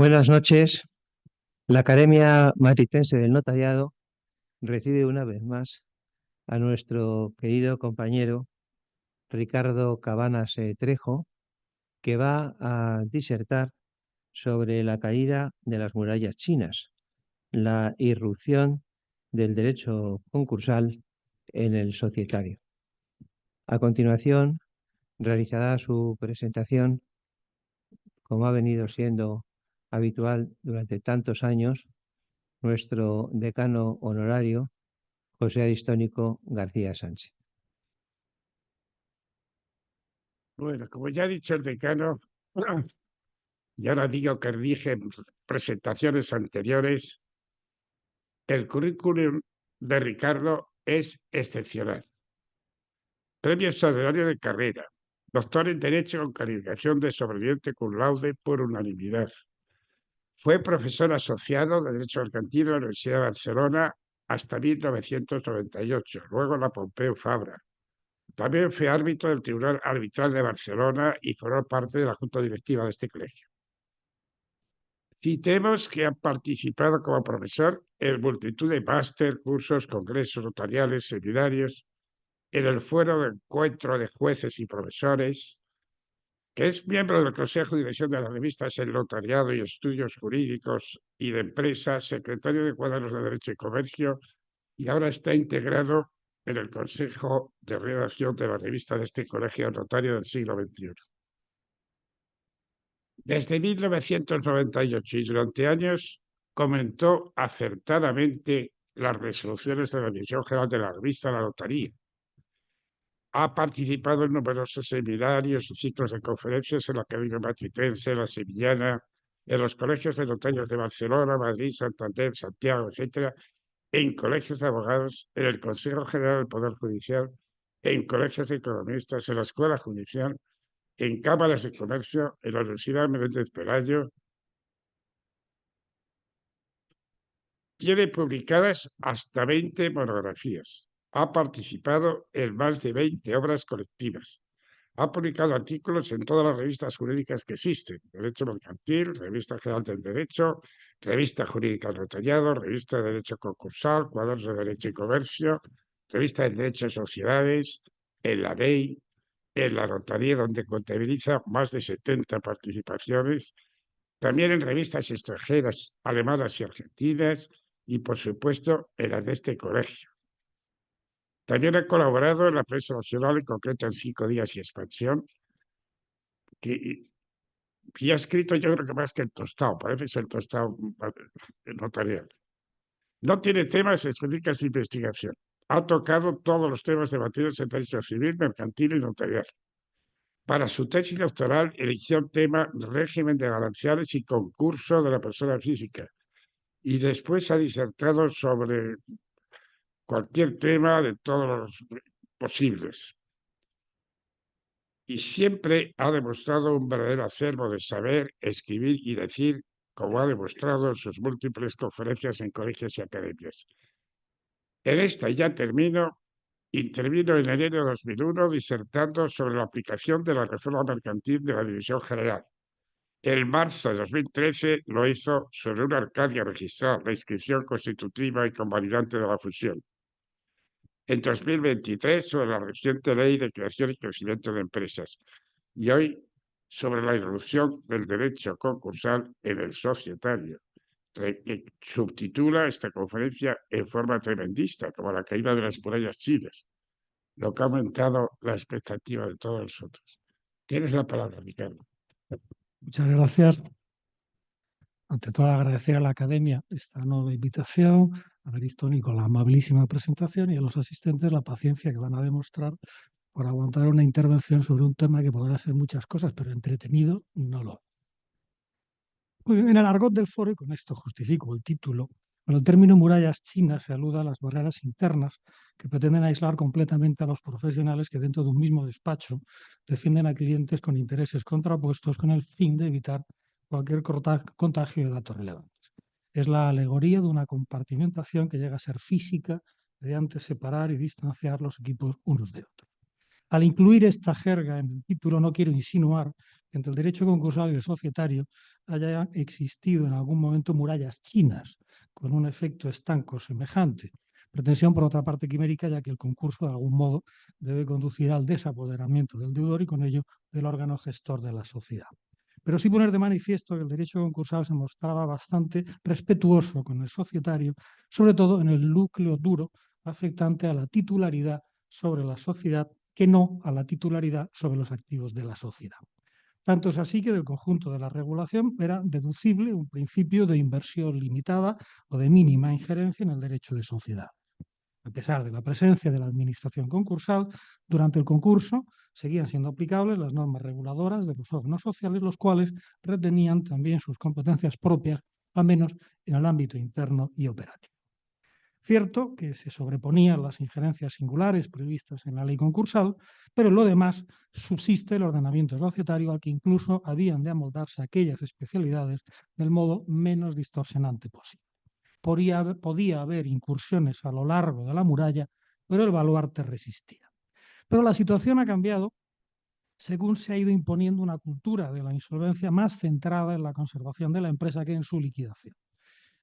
Buenas noches. La Academia Matritense del Notariado recibe una vez más a nuestro querido compañero Ricardo Cabanas Trejo, que va a disertar sobre la caída de las murallas chinas, la irrupción del derecho concursal en el societario. A continuación, realizará su presentación, como ha venido siendo habitual durante tantos años, nuestro decano honorario, José Aristónico García Sánchez. Bueno, como ya ha dicho el decano, y ahora digo que rige presentaciones anteriores, el currículum de Ricardo es excepcional. Premio extraordinario de carrera, doctor en Derecho con calificación de sobreviviente cum laude por unanimidad. Fue profesor asociado de Derecho Mercantil en la Universidad de Barcelona hasta 1998, luego en la Pompeu Fabra. También fue árbitro del Tribunal Arbitral de Barcelona y formó parte de la Junta Directiva de este colegio. Citemos que ha participado como profesor en multitud de máster, cursos, congresos notariales, seminarios, en el Foro de Encuentro de Jueces y Profesores, que es miembro del Consejo de Dirección de las revistas El Notariado y Estudios Jurídicos y de Empresas, secretario de Cuadernos de Derecho y Comercio, y ahora está integrado en el Consejo de Redacción de la revista de este Colegio Notario del siglo XXI. Desde 1998 y durante años comentó acertadamente las resoluciones de la Dirección General de la revista La Notaría. Ha participado en numerosos seminarios y ciclos de conferencias en la Academia Matritense, la Sevillana, en los colegios de notarios de Barcelona, Madrid, Santander, Santiago, etc., en colegios de abogados, en el Consejo General del Poder Judicial, en colegios de economistas, en la Escuela Judicial, en cámaras de comercio, en la Universidad Menéndez Pelayo. Tiene publicadas hasta 20 monografías. Ha participado en más de 20 obras colectivas. Ha publicado artículos en todas las revistas jurídicas que existen: Derecho Mercantil, Revista General del Derecho, Revista Jurídica del Notariado, Revista de Derecho Concursal, Cuadernos de Derecho y Comercio, Revista de Derecho de Sociedades, en la Ley, en la Notaría, donde contabiliza más de 70 participaciones, también en revistas extranjeras, alemanas y argentinas, y por supuesto en las de este colegio. También ha colaborado en la prensa nacional, en concreto en 5 Días y Expansión, y ha escrito, yo creo que más que el Tostado, parece ser el Tostado notarial. No tiene temas específicos de investigación. Ha tocado todos los temas debatidos en derecho civil, mercantil y notarial. Para su tesis doctoral eligió el tema régimen de gananciales y concurso de la persona física, y después ha disertado sobre cualquier tema de todos los posibles. Y siempre ha demostrado un verdadero acervo de saber, escribir y decir, como ha demostrado en sus múltiples conferencias en colegios y academias. En esta, ya termino, intervino en enero de 2001 disertando sobre la aplicación de la reforma mercantil de la División General. En marzo de 2013 lo hizo sobre una Arcadia registrada, la inscripción constitutiva y convalidante de la fusión. En 2023 sobre la reciente ley de creación y crecimiento de empresas. Y hoy sobre la irrupción del derecho concursal en el societario, que subtitula esta conferencia en forma tremendista, como la caída de las murallas chinas, lo que ha aumentado la expectativa de todos nosotros. Tienes la palabra, Ricardo. Muchas gracias. Ante todo, agradecer a la Academia esta nueva invitación, a Aristónico la amabilísima presentación y a los asistentes la paciencia que van a demostrar por aguantar una intervención sobre un tema que podrá ser muchas cosas, pero entretenido no lo es. Muy bien, en el argot del foro, y con esto justifico el título, con el término murallas chinas se alude a las barreras internas que pretenden aislar completamente a los profesionales que dentro de un mismo despacho defienden a clientes con intereses contrapuestos con el fin de evitar cualquier contagio de datos relevantes. Es la alegoría de una compartimentación que llega a ser física mediante separar y distanciar los equipos unos de otros. Al incluir esta jerga en el título no quiero insinuar que entre el derecho concursal y el societario haya existido en algún momento murallas chinas con un efecto estanco semejante. Pretensión, por otra parte, quimérica, ya que el concurso, de algún modo, debe conducir al desapoderamiento del deudor y, con ello, del órgano gestor de la sociedad. Pero sí poner de manifiesto que el derecho concursal se mostraba bastante respetuoso con el societario, sobre todo en el núcleo duro afectante a la titularidad sobre la sociedad que no a la titularidad sobre los activos de la sociedad. Tanto es así que del conjunto de la regulación era deducible un principio de inversión limitada o de mínima injerencia en el derecho de sociedad. A pesar de la presencia de la administración concursal, durante el concurso seguían siendo aplicables las normas reguladoras de los órganos sociales, los cuales retenían también sus competencias propias, al menos en el ámbito interno y operativo. Cierto que se sobreponían las injerencias singulares previstas en la ley concursal, pero en lo demás subsiste el ordenamiento societario al que incluso habían de amoldarse aquellas especialidades del modo menos distorsionante posible. Podía haber incursiones a lo largo de la muralla, pero el baluarte resistía. Pero la situación ha cambiado según se ha ido imponiendo una cultura de la insolvencia más centrada en la conservación de la empresa que en su liquidación.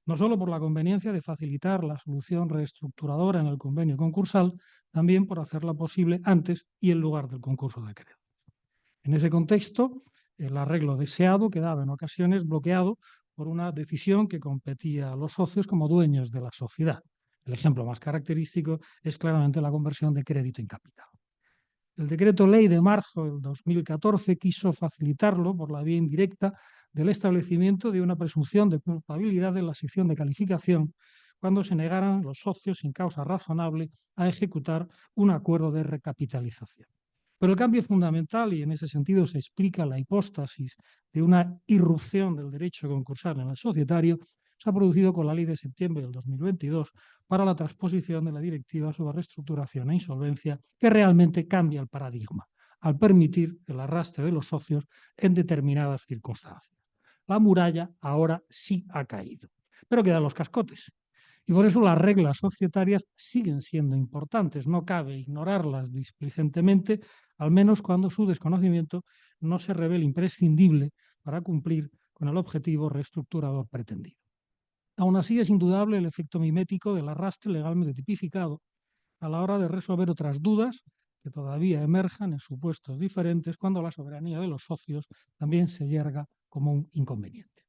No solo por la conveniencia de facilitar la solución reestructuradora en el convenio concursal, también por hacerla posible antes y en lugar del concurso de acreedores. En ese contexto, el arreglo deseado quedaba en ocasiones bloqueado por una decisión que competía a los socios como dueños de la sociedad. El ejemplo más característico es claramente la conversión de crédito en capital. El decreto ley de marzo del 2014 quiso facilitarlo por la vía indirecta del establecimiento de una presunción de culpabilidad en la sección de calificación cuando se negaran los socios sin causa razonable a ejecutar un acuerdo de recapitalización. Pero el cambio fundamental, y en ese sentido se explica la hipóstasis de una irrupción del derecho concursal en el societario, se ha producido con la Ley de septiembre del 2022 para la transposición de la Directiva sobre Reestructuración e Insolvencia, que realmente cambia el paradigma al permitir el arrastre de los socios en determinadas circunstancias. La muralla ahora sí ha caído, pero quedan los cascotes. Y por eso las reglas societarias siguen siendo importantes, no cabe ignorarlas displicentemente, al menos cuando su desconocimiento no se revele imprescindible para cumplir con el objetivo reestructurador pretendido. Aún así, es indudable el efecto mimético del arrastre legalmente tipificado a la hora de resolver otras dudas que todavía emerjan en supuestos diferentes cuando la soberanía de los socios también se yerga como un inconveniente.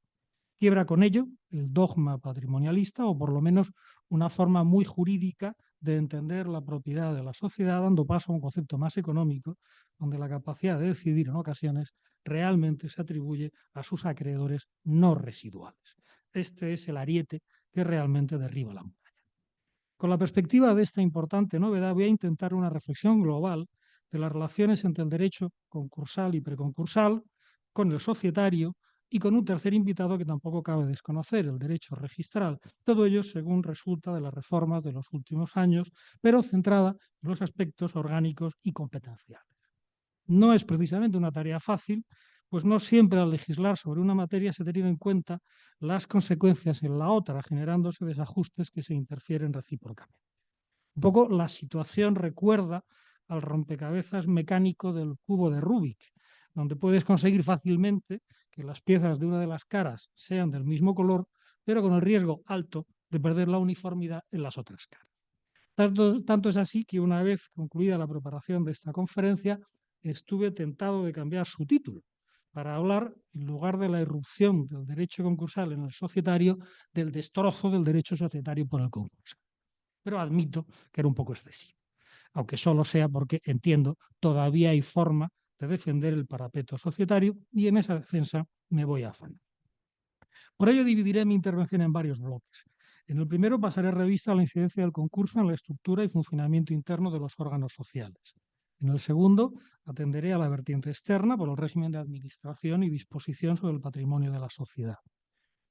Quiebra con ello el dogma patrimonialista o por lo menos una forma muy jurídica de entender la propiedad de la sociedad, dando paso a un concepto más económico, donde la capacidad de decidir en ocasiones realmente se atribuye a sus acreedores no residuales. Este es el ariete que realmente derriba la muralla. Con la perspectiva de esta importante novedad voy a intentar una reflexión global de las relaciones entre el derecho concursal y preconcursal, con el societario y con un tercer invitado que tampoco cabe desconocer, el derecho registral. Todo ello según resulta de las reformas de los últimos años, pero centrada en los aspectos orgánicos y competenciales. No es precisamente una tarea fácil, pues no siempre al legislar sobre una materia se tienen en cuenta las consecuencias en la otra, generándose desajustes que se interfieren recíprocamente. Un poco la situación recuerda al rompecabezas mecánico del cubo de Rubik, donde puedes conseguir fácilmente que las piezas de una de las caras sean del mismo color, pero con el riesgo alto de perder la uniformidad en las otras caras. Tanto es así que una vez concluida la preparación de esta conferencia, estuve tentado de cambiar su título para hablar, en lugar de la irrupción del derecho concursal en el societario, del destrozo del derecho societario por el concurso. Pero admito que era un poco excesivo, aunque solo sea porque, entiendo, todavía hay forma de defender el parapeto societario y en esa defensa me voy a afanar. Por ello dividiré mi intervención en varios bloques. En el primero pasaré revista a la incidencia del concurso en la estructura y funcionamiento interno de los órganos sociales. En el segundo atenderé a la vertiente externa por el régimen de administración y disposición sobre el patrimonio de la sociedad.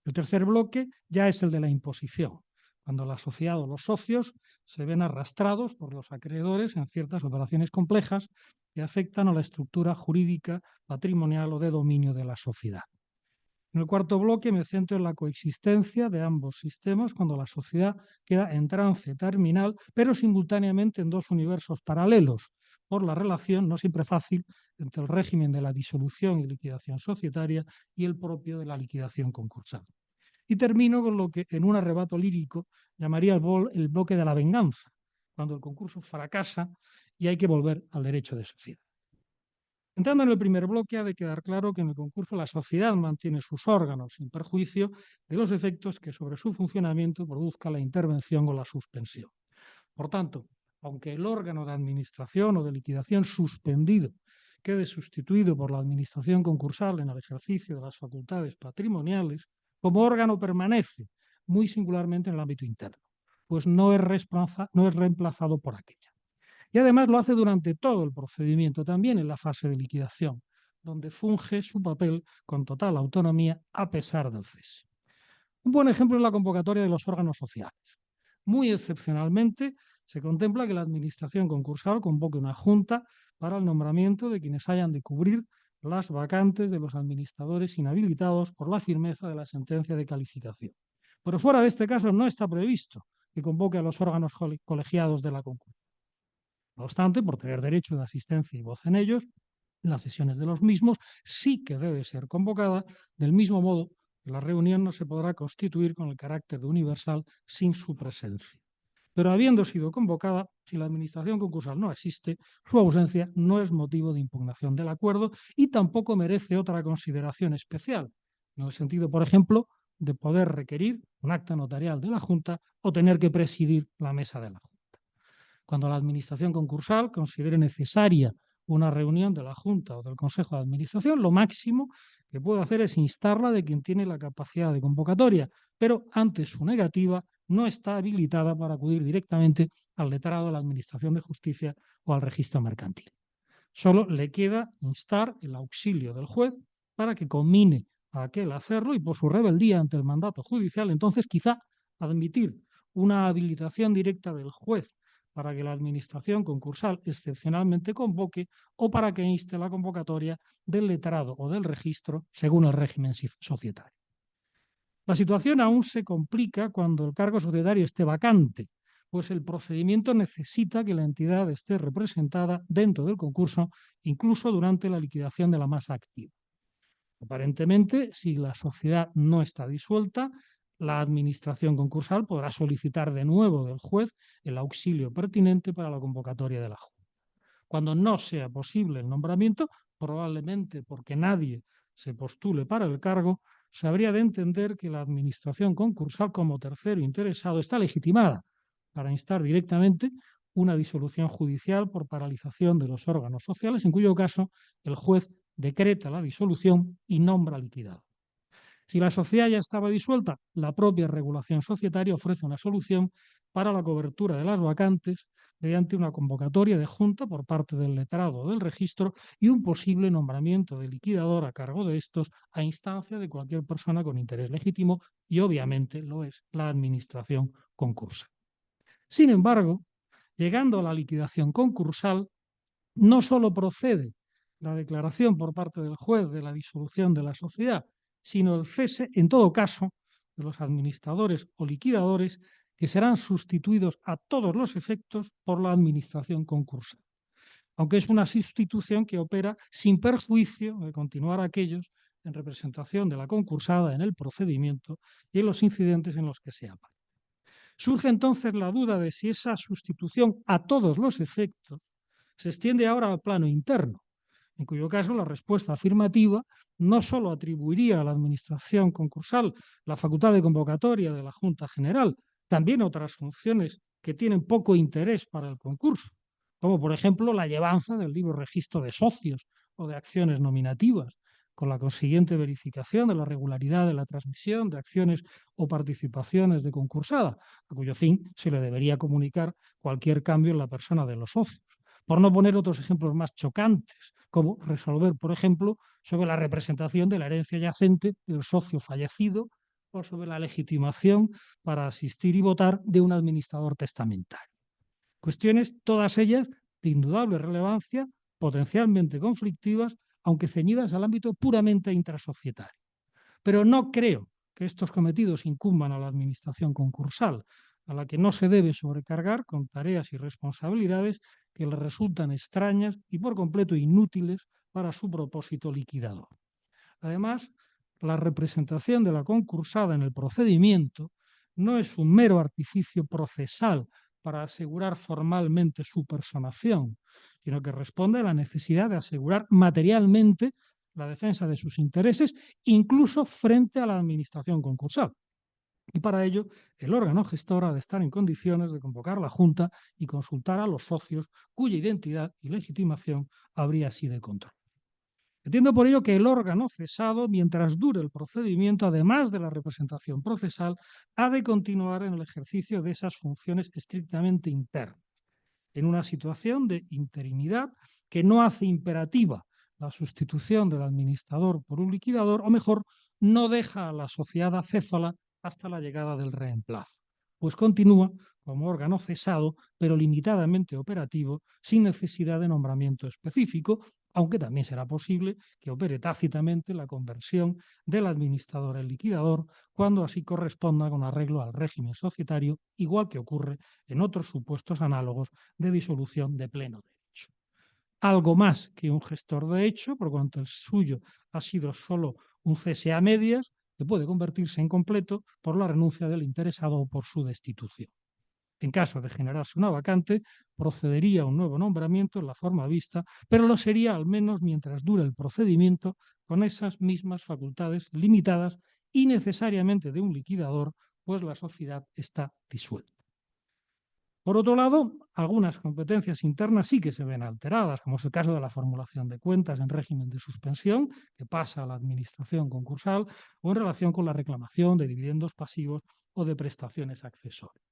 El tercer bloque ya es el de la imposición, cuando la sociedad o los socios se ven arrastrados por los acreedores en ciertas operaciones complejas que afectan a la estructura jurídica, patrimonial o de dominio de la sociedad. En el cuarto bloque me centro en la coexistencia de ambos sistemas cuando la sociedad queda en trance terminal, pero simultáneamente en dos universos paralelos, por la relación, no siempre fácil, entre el régimen de la disolución y liquidación societaria y el propio de la liquidación concursal. Y termino con lo que en un arrebato lírico llamaría el bloque de la venganza, cuando el concurso fracasa y hay que volver al derecho de sociedad. Entrando en el primer bloque, ha de quedar claro que en el concurso la sociedad mantiene sus órganos sin perjuicio de los efectos que sobre su funcionamiento produzca la intervención o la suspensión. Por tanto, aunque el órgano de administración o de liquidación suspendido quede sustituido por la administración concursal en el ejercicio de las facultades patrimoniales, como órgano permanece muy singularmente en el ámbito interno, pues no es reemplazado por aquella. Y además lo hace durante todo el procedimiento, también en la fase de liquidación, donde funge su papel con total autonomía a pesar del cese. Un buen ejemplo es la convocatoria de los órganos sociales. Muy excepcionalmente, se contempla que la administración concursal convoque una junta para el nombramiento de quienes hayan de cubrir las vacantes de los administradores inhabilitados por la firmeza de la sentencia de calificación. Pero fuera de este caso no está previsto que convoque a los órganos colegiados de la concurso. No obstante, por tener derecho de asistencia y voz en ellos, las sesiones de los mismos sí que debe ser convocada, del mismo modo que la reunión no se podrá constituir con el carácter de universal sin su presencia. Pero habiendo sido convocada, si la administración concursal no existe, su ausencia no es motivo de impugnación del acuerdo y tampoco merece otra consideración especial, en el sentido, por ejemplo, de poder requerir un acta notarial de la Junta o tener que presidir la mesa de la Junta. Cuando la administración concursal considere necesaria una reunión de la Junta o del Consejo de Administración, lo máximo que puede hacer es instarla de quien tiene la capacidad de convocatoria, pero ante su negativa no está habilitada para acudir directamente al letrado de la Administración de Justicia o al registro mercantil. Solo le queda instar el auxilio del juez para que conmine a aquel hacerlo y por su rebeldía ante el mandato judicial, entonces quizá admitir una habilitación directa del juez para que la administración concursal excepcionalmente convoque o para que inste la convocatoria del letrado o del registro según el régimen societario. La situación aún se complica cuando el cargo societario esté vacante, pues el procedimiento necesita que la entidad esté representada dentro del concurso, incluso durante la liquidación de la masa activa. Aparentemente, si la sociedad no está disuelta, la administración concursal podrá solicitar de nuevo del juez el auxilio pertinente para la convocatoria de la Junta. Cuando no sea posible el nombramiento, probablemente porque nadie se postule para el cargo, se habría de entender que la administración concursal como tercero interesado está legitimada para instar directamente una disolución judicial por paralización de los órganos sociales, en cuyo caso el juez decreta la disolución y nombra liquidado. Si la sociedad ya estaba disuelta, la propia regulación societaria ofrece una solución para la cobertura de las vacantes mediante una convocatoria de junta por parte del letrado del registro y un posible nombramiento de liquidador a cargo de estos a instancia de cualquier persona con interés legítimo y obviamente lo es la administración concursal. Sin embargo, llegando a la liquidación concursal, no solo procede la declaración por parte del juez de la disolución de la sociedad, sino el cese, en todo caso, de los administradores o liquidadores que serán sustituidos a todos los efectos por la administración concursal. Aunque es una sustitución que opera sin perjuicio de continuar aquellos en representación de la concursada en el procedimiento y en los incidentes en los que se aparte. Surge entonces la duda de si esa sustitución a todos los efectos se extiende ahora al plano interno, en cuyo caso la respuesta afirmativa no solo atribuiría a la administración concursal la facultad de convocatoria de la Junta General, también otras funciones que tienen poco interés para el concurso, como por ejemplo la llevanza del libro registro de socios o de acciones nominativas, con la consiguiente verificación de la regularidad de la transmisión de acciones o participaciones de concursada, a cuyo fin se le debería comunicar cualquier cambio en la persona de los socios. Por no poner otros ejemplos más chocantes, como resolver, por ejemplo, sobre la representación de la herencia yacente del socio fallecido o sobre la legitimación para asistir y votar de un administrador testamentario. Cuestiones, todas ellas, de indudable relevancia, potencialmente conflictivas, aunque ceñidas al ámbito puramente intrasocietario. Pero no creo que estos cometidos incumban a la administración concursal, a la que no se debe sobrecargar con tareas y responsabilidades que le resultan extrañas y por completo inútiles para su propósito liquidador. Además, la representación de la concursada en el procedimiento no es un mero artificio procesal para asegurar formalmente su personación, sino que responde a la necesidad de asegurar materialmente la defensa de sus intereses, incluso frente a la administración concursal. Y para ello, el órgano gestor ha de estar en condiciones de convocar la Junta y consultar a los socios cuya identidad y legitimación habría así de control. Entiendo por ello que el órgano cesado, mientras dure el procedimiento, además de la representación procesal, ha de continuar en el ejercicio de esas funciones estrictamente internas, en una situación de interinidad que no hace imperativa la sustitución del administrador por un liquidador, o mejor, no deja a la sociedad acéfala hasta la llegada del reemplazo, pues continúa como órgano cesado, pero limitadamente operativo, sin necesidad de nombramiento específico, aunque también será posible que opere tácitamente la conversión del administrador en liquidador cuando así corresponda con arreglo al régimen societario, igual que ocurre en otros supuestos análogos de disolución de pleno derecho. Algo más que un gestor de hecho, por cuanto el suyo ha sido solo un cese a medias, que puede convertirse en completo por la renuncia del interesado o por su destitución. En caso de generarse una vacante, procedería a un nuevo nombramiento en la forma vista, pero lo sería al menos mientras dure el procedimiento con esas mismas facultades limitadas y necesariamente de un liquidador, pues la sociedad está disuelta. Por otro lado, algunas competencias internas sí que se ven alteradas, como es el caso de la formulación de cuentas en régimen de suspensión, que pasa a la administración concursal, o en relación con la reclamación de dividendos pasivos o de prestaciones accesorias.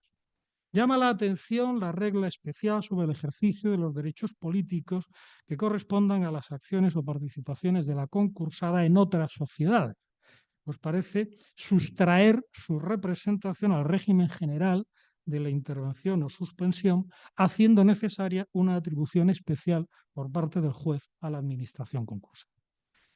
Llama la atención la regla especial sobre el ejercicio de los derechos políticos que correspondan a las acciones o participaciones de la concursada en otras sociedades, pues parece sustraer su representación al régimen general de la intervención o suspensión, haciendo necesaria una atribución especial por parte del juez a la administración concursal.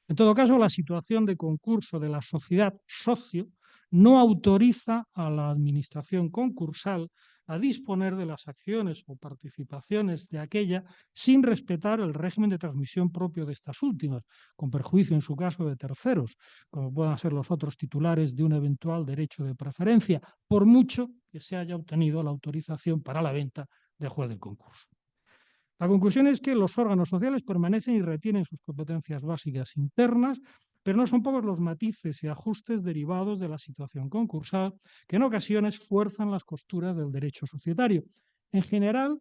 En todo caso, la situación de concurso de la sociedad socio no autoriza a la administración concursal a disponer de las acciones o participaciones de aquella sin respetar el régimen de transmisión propio de estas últimas, con perjuicio en su caso de terceros, como puedan ser los otros titulares de un eventual derecho de preferencia, por mucho que se haya obtenido la autorización para la venta del juez del concurso. La conclusión es que los órganos sociales permanecen y retienen sus competencias básicas internas, pero no son pocos los matices y ajustes derivados de la situación concursal que en ocasiones fuerzan las costuras del derecho societario. En general,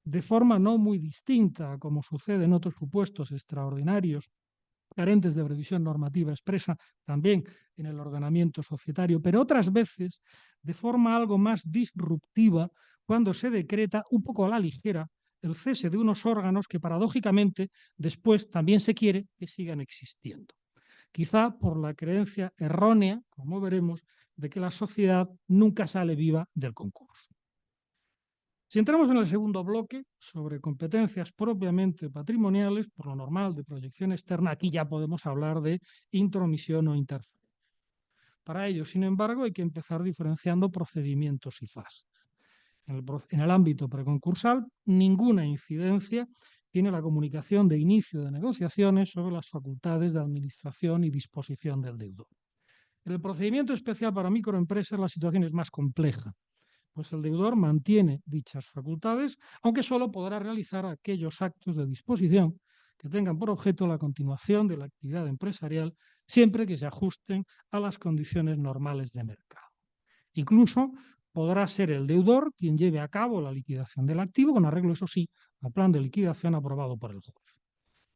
de forma no muy distinta, como sucede en otros supuestos extraordinarios, carentes de previsión normativa expresa también en el ordenamiento societario, pero otras veces de forma algo más disruptiva cuando se decreta un poco a la ligera el cese de unos órganos que paradójicamente después también se quiere que sigan existiendo. Quizá por la creencia errónea, como veremos, de que la sociedad nunca sale viva del concurso. Si entramos en el segundo bloque, sobre competencias propiamente patrimoniales, por lo normal de proyección externa, aquí ya podemos hablar de intromisión o interferencia. Para ello, sin embargo, hay que empezar diferenciando procedimientos y fases. En el ámbito preconcursal, ninguna incidencia tiene la comunicación de inicio de negociaciones sobre las facultades de administración y disposición del deudor. En el procedimiento especial para microempresas la situación es más compleja, pues el deudor mantiene dichas facultades, aunque solo podrá realizar aquellos actos de disposición que tengan por objeto la continuación de la actividad empresarial, siempre que se ajusten a las condiciones normales de mercado. Incluso podrá ser el deudor quien lleve a cabo la liquidación del activo, con arreglo, eso sí, al plan de liquidación aprobado por el juez.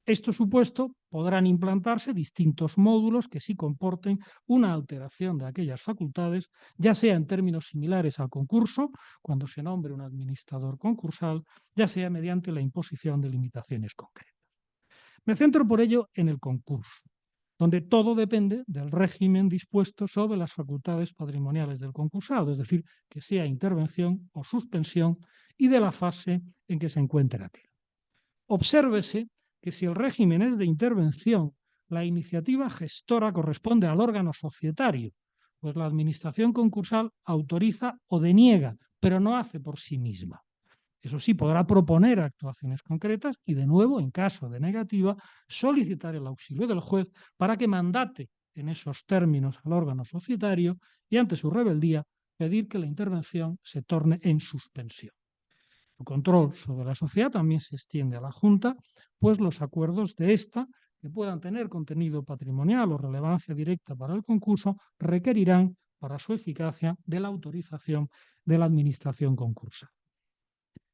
Esto supuesto, podrán implantarse distintos módulos que sí comporten una alteración de aquellas facultades, ya sea en términos similares al concurso, cuando se nombre un administrador concursal, ya sea mediante la imposición de limitaciones concretas. Me centro por ello en el concurso, donde todo depende del régimen dispuesto sobre las facultades patrimoniales del concursado, es decir, que sea intervención o suspensión, y de la fase en que se encuentre aquel. Obsérvese que si el régimen es de intervención, la iniciativa gestora corresponde al órgano societario, pues la administración concursal autoriza o deniega pero no hace por sí misma. Eso sí, podrá proponer actuaciones concretas y, de nuevo, en caso de negativa, solicitar el auxilio del juez para que mandate en esos términos al órgano societario y, ante su rebeldía, pedir que la intervención se torne en suspensión. El control sobre la sociedad también se extiende a la Junta, pues los acuerdos de esta que puedan tener contenido patrimonial o relevancia directa para el concurso requerirán, para su eficacia, de la autorización de la Administración concursal.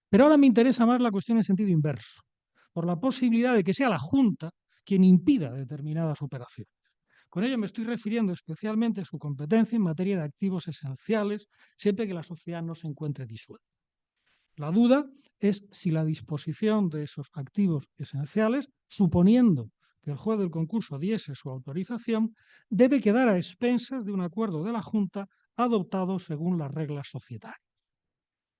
Pero ahora me interesa más la cuestión en sentido inverso, por la posibilidad de que sea la Junta quien impida determinadas operaciones. Con ello me estoy refiriendo especialmente a su competencia en materia de activos esenciales, siempre que la sociedad no se encuentre disuelta. La duda es si la disposición de esos activos esenciales, suponiendo que el juez del concurso diese su autorización, debe quedar a expensas de un acuerdo de la Junta adoptado según las reglas societarias.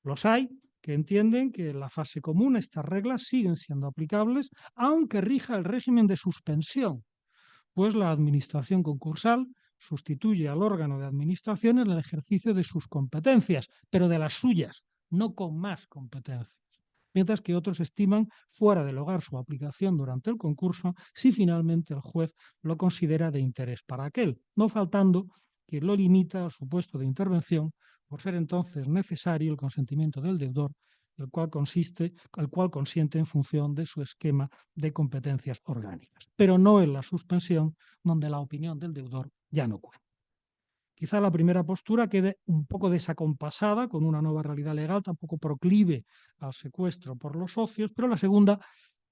Los hay que entienden que en la fase común estas reglas siguen siendo aplicables, aunque rija el régimen de suspensión, pues la administración concursal sustituye al órgano de administración en el ejercicio de sus competencias, pero de las suyas, no con más competencias. Mientras que otros estiman fuera de lugar su aplicación durante el concurso si finalmente el juez lo considera de interés para aquel, no faltando quien lo limita al supuesto de intervención por ser entonces necesario el consentimiento del deudor, el cual consiente en función de su esquema de competencias orgánicas, pero no en la suspensión, donde la opinión del deudor ya no cuenta. Quizá la primera postura quede un poco desacompasada con una nueva realidad legal, tampoco proclive al secuestro por los socios, pero la segunda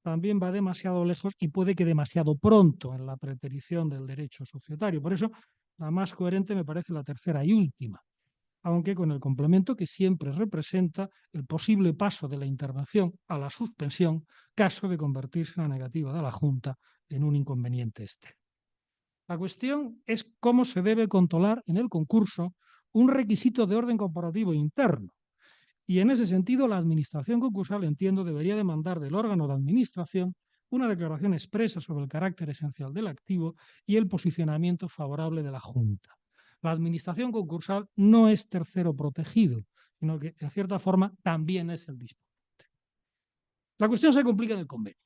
también va demasiado lejos y puede que demasiado pronto en la preterición del derecho societario. Por eso, la más coherente me parece la tercera y última, aunque con el complemento que siempre representa el posible paso de la intervención a la suspensión, caso de convertirse la negativa de la Junta en un inconveniente extremo. La cuestión es cómo se debe controlar en el concurso un requisito de orden corporativo interno. Y en ese sentido, la Administración concursal, entiendo, debería demandar del órgano de administración una declaración expresa sobre el carácter esencial del activo y el posicionamiento favorable de la Junta. La Administración concursal no es tercero protegido, sino que, en cierta forma, también es el disponente. La cuestión se complica en el convenio,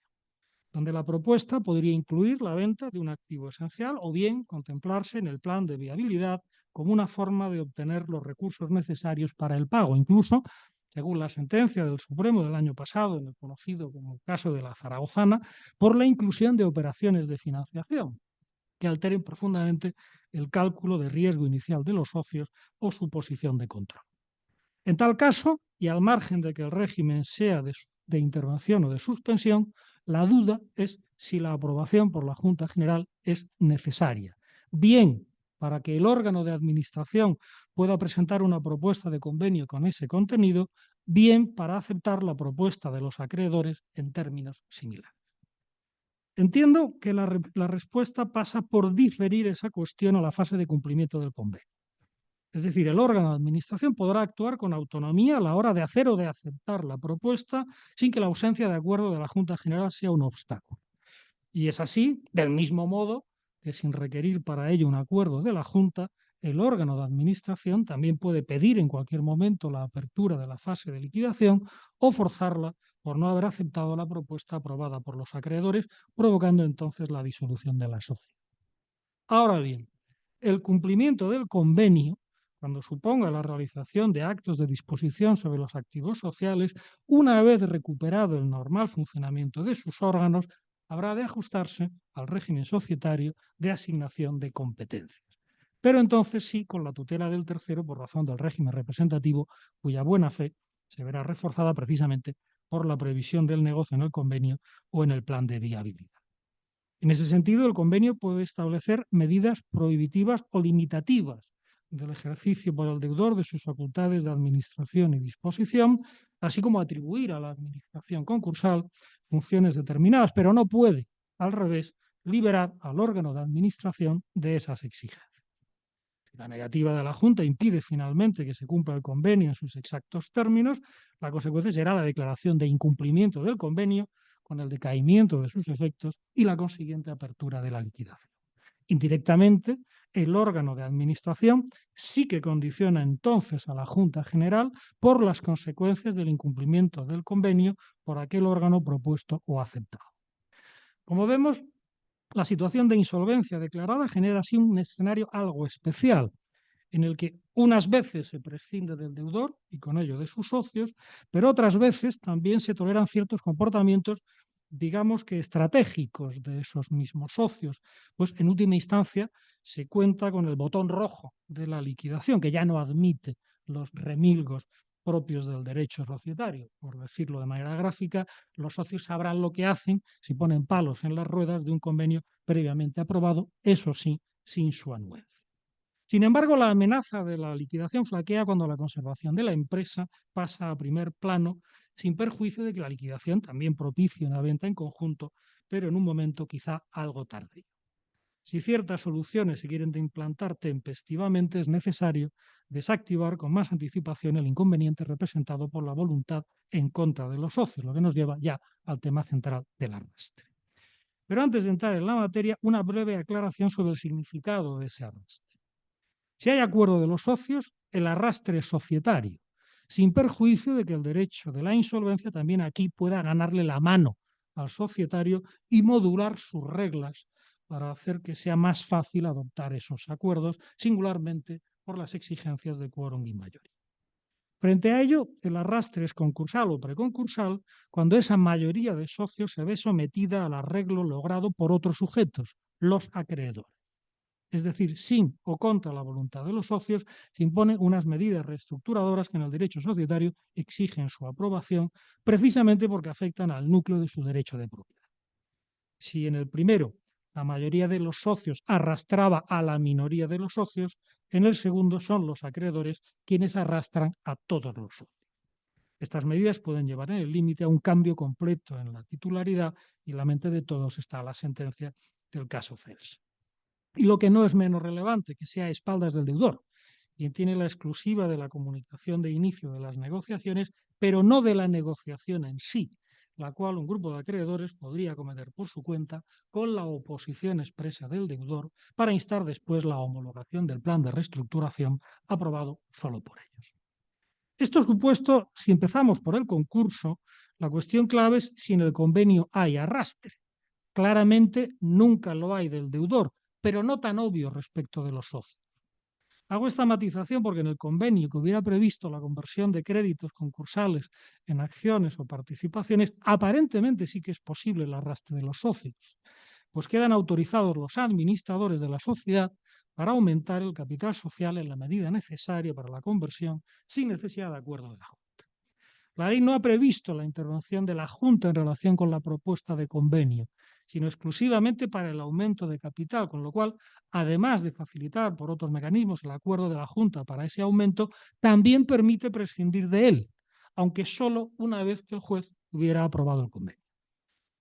donde la propuesta podría incluir la venta de un activo esencial o bien contemplarse en el plan de viabilidad como una forma de obtener los recursos necesarios para el pago. Incluso, según la sentencia del Supremo del año pasado, en el conocido como caso de la Zaragozana, por la inclusión de operaciones de financiación que alteren profundamente el cálculo de riesgo inicial de los socios o su posición de control. En tal caso, y al margen de que el régimen sea de intervención o de suspensión, la duda es si la aprobación por la Junta General es necesaria, bien para que el órgano de administración pueda presentar una propuesta de convenio con ese contenido, bien para aceptar la propuesta de los acreedores en términos similares. Entiendo que la respuesta pasa por diferir esa cuestión a la fase de cumplimiento del convenio. Es decir, el órgano de administración podrá actuar con autonomía a la hora de hacer o de aceptar la propuesta sin que la ausencia de acuerdo de la Junta General sea un obstáculo. Y es así, del mismo modo que sin requerir para ello un acuerdo de la Junta, el órgano de administración también puede pedir en cualquier momento la apertura de la fase de liquidación o forzarla por no haber aceptado la propuesta aprobada por los acreedores, provocando entonces la disolución de la sociedad. Ahora bien, el cumplimiento del convenio, cuando suponga la realización de actos de disposición sobre los activos sociales, una vez recuperado el normal funcionamiento de sus órganos, habrá de ajustarse al régimen societario de asignación de competencias. Pero entonces sí con la tutela del tercero por razón del régimen representativo, cuya buena fe se verá reforzada precisamente por la previsión del negocio en el convenio o en el plan de viabilidad. En ese sentido, el convenio puede establecer medidas prohibitivas o limitativas del ejercicio por el deudor de sus facultades de administración y disposición, así como atribuir a la administración concursal funciones determinadas, pero no puede, al revés, liberar al órgano de administración de esas exigencias. Si la negativa de la Junta impide finalmente que se cumpla el convenio en sus exactos términos, la consecuencia será la declaración de incumplimiento del convenio con el decaimiento de sus efectos y la consiguiente apertura de la liquidación. Indirectamente, el órgano de administración sí que condiciona entonces a la Junta General por las consecuencias del incumplimiento del convenio por aquel órgano propuesto o aceptado. Como vemos, la situación de insolvencia declarada genera así un escenario algo especial, en el que unas veces se prescinde del deudor y con ello de sus socios, pero otras veces también se toleran ciertos comportamientos, digamos que estratégicos de esos mismos socios. Pues en última instancia se cuenta con el botón rojo de la liquidación, que ya no admite los remilgos propios del derecho societario. Por decirlo de manera gráfica, los socios sabrán lo que hacen si ponen palos en las ruedas de un convenio previamente aprobado, eso sí, sin su anuencia. Sin embargo, la amenaza de la liquidación flaquea cuando la conservación de la empresa pasa a primer plano, sin perjuicio de que la liquidación también propicie una venta en conjunto, pero en un momento quizá algo tardío. Si ciertas soluciones se quieren implantar tempestivamente, es necesario desactivar con más anticipación el inconveniente representado por la voluntad en contra de los socios, lo que nos lleva ya al tema central del arrastre. Pero antes de entrar en la materia, una breve aclaración sobre el significado de ese arrastre. Si hay acuerdo de los socios, el arrastre es societario, sin perjuicio de que el derecho de la insolvencia también aquí pueda ganarle la mano al societario y modular sus reglas para hacer que sea más fácil adoptar esos acuerdos, singularmente por las exigencias de quórum y mayoría. Frente a ello, el arrastre es concursal o preconcursal cuando esa mayoría de socios se ve sometida al arreglo logrado por otros sujetos, los acreedores. Es decir, sin o contra la voluntad de los socios, se imponen unas medidas reestructuradoras que en el derecho societario exigen su aprobación, precisamente porque afectan al núcleo de su derecho de propiedad. Si en el primero la mayoría de los socios arrastraba a la minoría de los socios, en el segundo son los acreedores quienes arrastran a todos los socios. Estas medidas pueden llevar en el límite a un cambio completo en la titularidad y en la mente de todos está la sentencia del caso Fels. Y lo que no es menos relevante, que sea a espaldas del deudor, quien tiene la exclusiva de la comunicación de inicio de las negociaciones, pero no de la negociación en sí, la cual un grupo de acreedores podría cometer por su cuenta con la oposición expresa del deudor para instar después la homologación del plan de reestructuración aprobado solo por ellos. Esto supuesto, si empezamos por el concurso, la cuestión clave es si en el convenio hay arrastre. Claramente nunca lo hay del deudor, pero no tan obvio respecto de los socios. Hago esta matización porque en el convenio que hubiera previsto la conversión de créditos concursales en acciones o participaciones, aparentemente sí que es posible el arrastre de los socios, pues quedan autorizados los administradores de la sociedad para aumentar el capital social en la medida necesaria para la conversión sin necesidad de acuerdo de la Junta. La ley no ha previsto la intervención de la Junta en relación con la propuesta de convenio, sino exclusivamente para el aumento de capital, con lo cual, además de facilitar por otros mecanismos el acuerdo de la Junta para ese aumento, también permite prescindir de él, aunque solo una vez que el juez hubiera aprobado el convenio.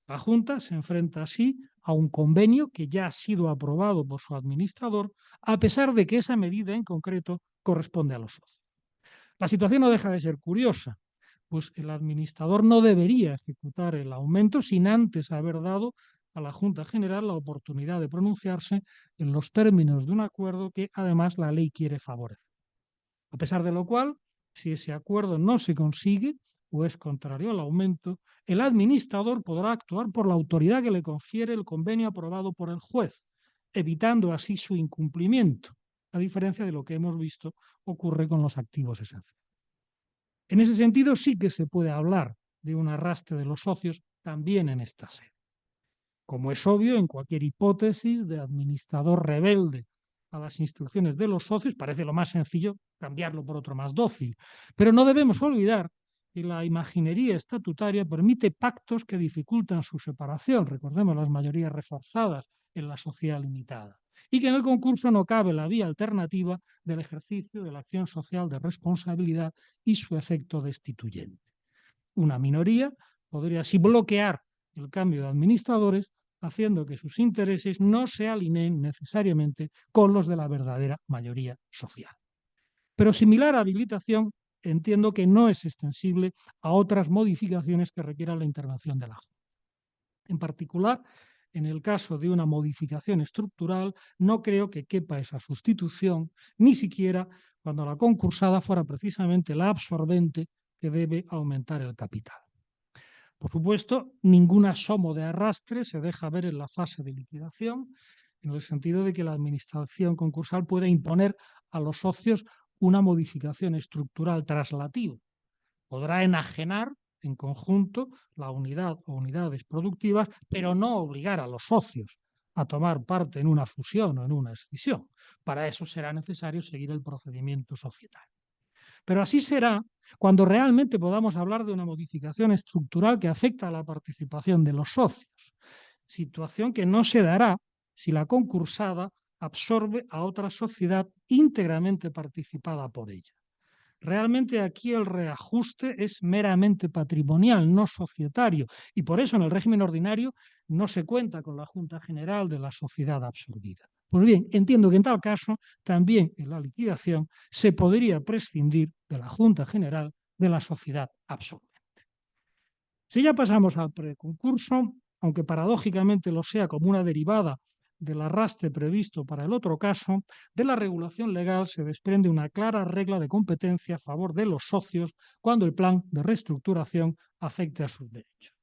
La Junta se enfrenta así a un convenio que ya ha sido aprobado por su administrador, a pesar de que esa medida en concreto corresponde a los socios. La situación no deja de ser curiosa, pues el administrador no debería ejecutar el aumento sin antes haber dado a la Junta General la oportunidad de pronunciarse en los términos de un acuerdo que además la ley quiere favorecer. A pesar de lo cual, si ese acuerdo no se consigue o es contrario al aumento, el administrador podrá actuar por la autoridad que le confiere el convenio aprobado por el juez, evitando así su incumplimiento, a diferencia de lo que hemos visto ocurre con los activos esenciales. En ese sentido, sí que se puede hablar de un arrastre de los socios también en esta sede. Como es obvio, en cualquier hipótesis de administrador rebelde a las instrucciones de los socios, parece lo más sencillo cambiarlo por otro más dócil. Pero no debemos olvidar que la imaginería estatutaria permite pactos que dificultan su separación, recordemos las mayorías reforzadas en la sociedad limitada, y que en el concurso no cabe la vía alternativa del ejercicio de la acción social de responsabilidad y su efecto destituyente. Una minoría podría así bloquear el cambio de administradores, haciendo que sus intereses no se alineen necesariamente con los de la verdadera mayoría social. Pero similar habilitación entiendo que no es extensible a otras modificaciones que requieran la intervención de la Junta. En particular, en el caso de una modificación estructural, no creo que quepa esa sustitución, ni siquiera cuando la concursada fuera precisamente la absorbente que debe aumentar el capital. Por supuesto, ningún asomo de arrastre se deja ver en la fase de liquidación, en el sentido de que la administración concursal puede imponer a los socios una modificación estructural traslativa. Podrá enajenar en conjunto la unidad o unidades productivas, pero no obligar a los socios a tomar parte en una fusión o en una escisión. Para eso será necesario seguir el procedimiento societario. Pero así será cuando realmente podamos hablar de una modificación estructural que afecta a la participación de los socios, situación que no se dará si la concursada absorbe a otra sociedad íntegramente participada por ella. Realmente aquí el reajuste es meramente patrimonial, no societario, y por eso en el régimen ordinario no se cuenta con la Junta General de la sociedad absorbida. Pues bien, entiendo que en tal caso también en la liquidación se podría prescindir de la Junta General de la sociedad absorbente. Si ya pasamos al preconcurso, aunque paradójicamente lo sea como una derivada del arrastre previsto para el otro caso, de la regulación legal se desprende una clara regla de competencia a favor de los socios cuando el plan de reestructuración afecte a sus derechos.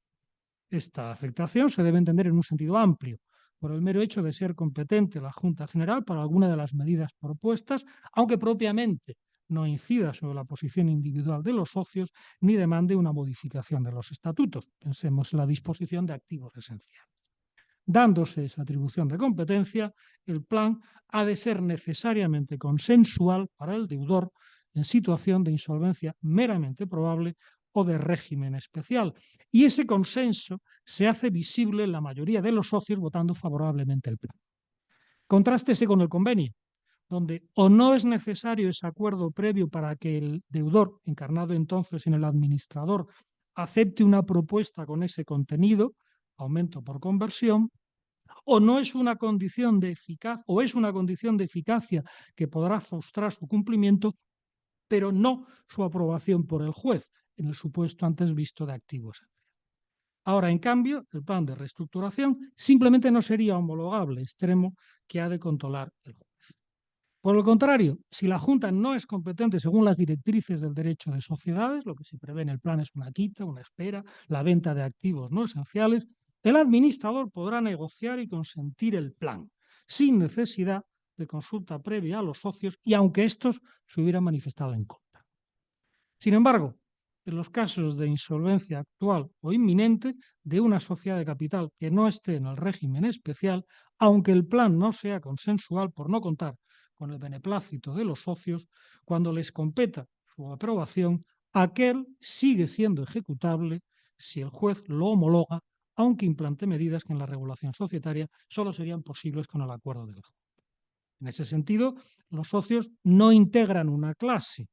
Esta afectación se debe entender en un sentido amplio, por el mero hecho de ser competente la Junta General para alguna de las medidas propuestas, aunque propiamente no incida sobre la posición individual de los socios ni demande una modificación de los estatutos. Pensemos en la disposición de activos esenciales. Dándose esa atribución de competencia, el plan ha de ser necesariamente consensual para el deudor en situación de insolvencia meramente probable o de régimen especial. Y ese consenso se hace visible en la mayoría de los socios votando favorablemente el plan. Contrástese con el convenio, donde o no es necesario ese acuerdo previo para que el deudor, encarnado entonces en el administrador, acepte una propuesta con ese contenido, aumento por conversión, o no es una condición de eficacia que podrá frustrar su cumplimiento, pero no su aprobación por el juez, en el supuesto antes visto de activo esencial. Ahora, en cambio, el plan de reestructuración simplemente no sería homologable, extremo que ha de controlar el juez. Por el contrario, si la Junta no es competente según las directrices del derecho de sociedades, lo que se prevé en el plan es una quita, una espera, la venta de activos no esenciales, el administrador podrá negociar y consentir el plan, sin necesidad de consulta previa a los socios y aunque estos se hubieran manifestado en contra. Sin embargo, en los casos de insolvencia actual o inminente de una sociedad de capital que no esté en el régimen especial, aunque el plan no sea consensual por no contar con el beneplácito de los socios, cuando les competa su aprobación, aquel sigue siendo ejecutable si el juez lo homologa, aunque implante medidas que en la regulación societaria solo serían posibles con el acuerdo del juez. En ese sentido, los socios no integran una clase,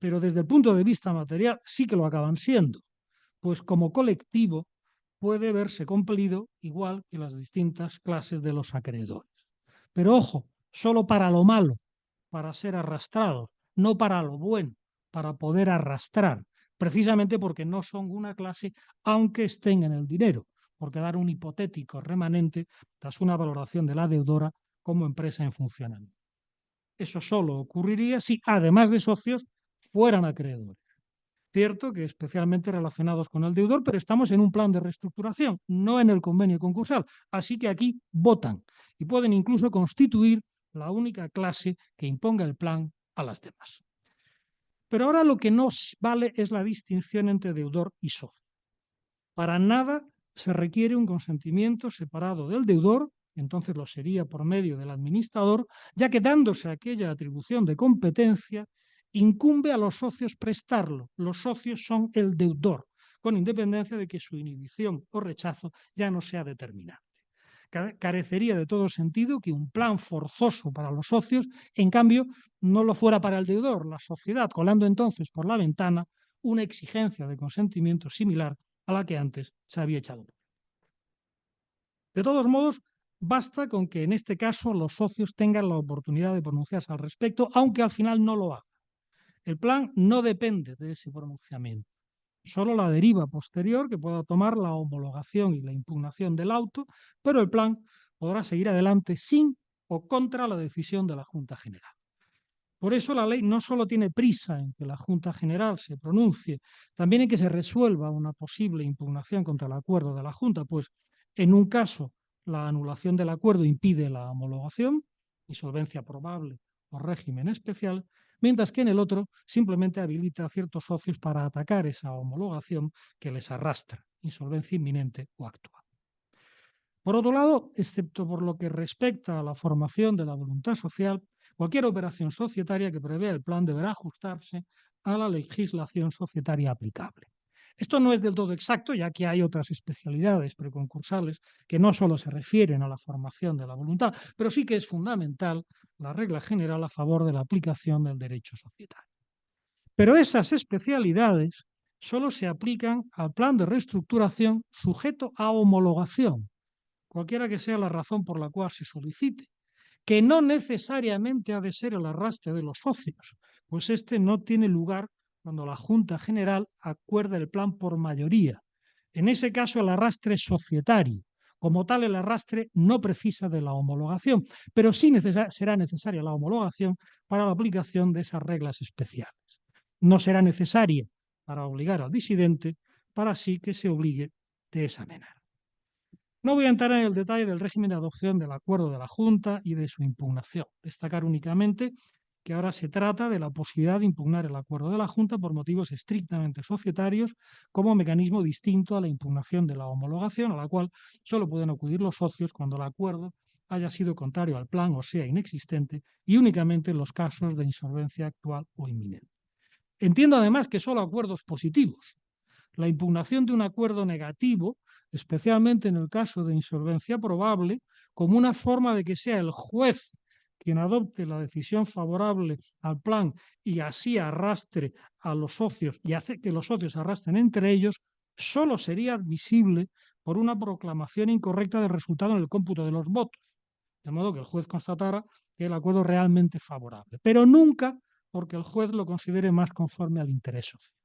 pero desde el punto de vista material sí que lo acaban siendo, pues como colectivo puede verse compelido igual que las distintas clases de los acreedores. Pero ojo, solo para lo malo, para ser arrastrados, no para lo bueno, para poder arrastrar, precisamente porque no son una clase aunque estén en el dinero, porque dar un hipotético remanente tras una valoración de la deudora como empresa en funcionamiento. Eso solo ocurriría si, además de socios, fueran acreedores. Cierto que especialmente relacionados con el deudor, pero estamos en un plan de reestructuración, no en el convenio concursal. Así que aquí votan y pueden incluso constituir la única clase que imponga el plan a las demás. Pero ahora lo que no vale es la distinción entre deudor y socio. Para nada se requiere un consentimiento separado del deudor, entonces lo sería por medio del administrador, ya que dándose aquella atribución de competencia, incumbe a los socios prestarlo. Los socios son el deudor, con independencia de que su inhibición o rechazo ya no sea determinante. Carecería de todo sentido que un plan forzoso para los socios, en cambio, no lo fuera para el deudor, la sociedad, colando entonces por la ventana una exigencia de consentimiento similar a la que antes se había echado. De todos modos, basta con que en este caso los socios tengan la oportunidad de pronunciarse al respecto, aunque al final no lo hagan. El plan no depende de ese pronunciamiento. solo la deriva posterior que pueda tomar la homologación y la impugnación del auto, pero el plan podrá seguir adelante sin o contra la decisión de la Junta General. Por eso la ley no solo tiene prisa en que la Junta General se pronuncie, también en que se resuelva una posible impugnación contra el acuerdo de la Junta, pues en un caso la anulación del acuerdo impide la homologación, insolvencia probable o régimen especial, mientras que en el otro simplemente habilita a ciertos socios para atacar esa homologación que les arrastra, insolvencia inminente o actual. Por otro lado, excepto por lo que respecta a la formación de la voluntad social, cualquier operación societaria que prevea el plan deberá ajustarse a la legislación societaria aplicable. Esto no es del todo exacto, ya que hay otras especialidades preconcursales que no solo se refieren a la formación de la voluntad, pero sí que es fundamental la regla general a favor de la aplicación del derecho societario. Pero esas especialidades solo se aplican al plan de reestructuración sujeto a homologación, cualquiera que sea la razón por la cual se solicite, que no necesariamente ha de ser el arrastre de los socios, pues este no tiene lugar cuando la Junta General acuerda el plan por mayoría. En ese caso, el arrastre es societario. Como tal, el arrastre no precisa de la homologación, pero sí será necesaria la homologación para la aplicación de esas reglas especiales. No será necesaria para obligar al disidente, para así que se obligue de esa manera. No voy a entrar en el detalle del régimen de adopción del acuerdo de la Junta y de su impugnación. Destacar únicamente que ahora se trata de la posibilidad de impugnar el acuerdo de la Junta por motivos estrictamente societarios como mecanismo distinto a la impugnación de la homologación, a la cual solo pueden acudir los socios cuando el acuerdo haya sido contrario al plan o sea inexistente y únicamente en los casos de insolvencia actual o inminente. Entiendo además que solo acuerdos positivos. La impugnación de un acuerdo negativo, especialmente en el caso de insolvencia probable, como una forma de que sea el juez quien adopte la decisión favorable al plan y así arrastre a los socios y hace que los socios arrastren entre ellos, solo sería admisible por una proclamación incorrecta del resultado en el cómputo de los votos, de modo que el juez constatara que el acuerdo es realmente favorable, pero nunca porque el juez lo considere más conforme al interés social.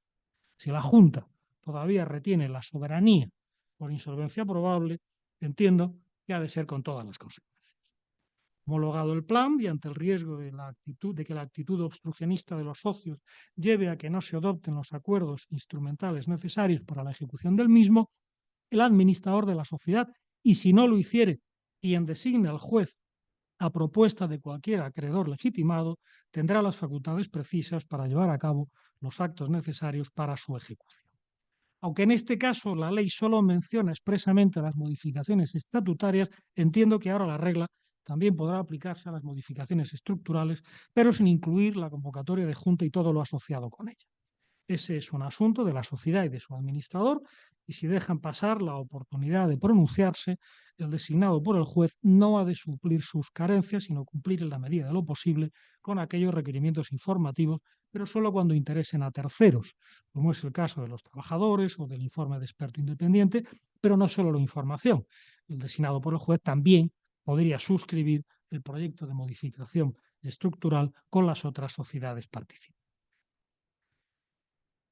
Si la Junta todavía retiene la soberanía por insolvencia probable, entiendo que ha de ser con todas las consecuencias. Homologado el plan y ante el riesgo de que la actitud obstruccionista de los socios lleve a que no se adopten los acuerdos instrumentales necesarios para la ejecución del mismo, el administrador de la sociedad, y si no lo hiciere, quien designe al juez a propuesta de cualquier acreedor legitimado, tendrá las facultades precisas para llevar a cabo los actos necesarios para su ejecución. Aunque en este caso la ley solo menciona expresamente las modificaciones estatutarias, entiendo que ahora la regla también podrá aplicarse a las modificaciones estructurales, pero sin incluir la convocatoria de junta y todo lo asociado con ella. Ese es un asunto de la sociedad y de su administrador, y si dejan pasar la oportunidad de pronunciarse, el designado por el juez no ha de suplir sus carencias, sino cumplir en la medida de lo posible con aquellos requerimientos informativos, pero solo cuando interesen a terceros, como es el caso de los trabajadores o del informe de experto independiente, pero no solo la información. El designado por el juez también podría suscribir el proyecto de modificación estructural con las otras sociedades participantes.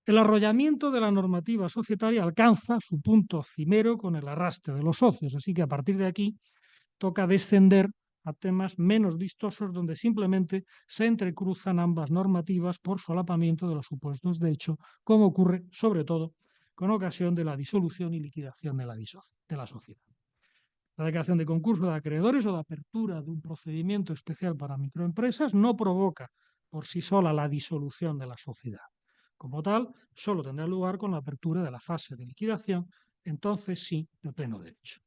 El arrollamiento de la normativa societaria alcanza su punto cimero con el arrastre de los socios, así que a partir de aquí toca descender a temas menos vistosos donde simplemente se entrecruzan ambas normativas por solapamiento de los supuestos de hecho, como ocurre sobre todo con ocasión de la disolución y liquidación de la sociedad. La declaración de concurso de acreedores o de apertura de un procedimiento especial para microempresas no provoca por sí sola la disolución de la sociedad. Como tal, solo tendrá lugar con la apertura de la fase de liquidación, entonces sí, de pleno derecho.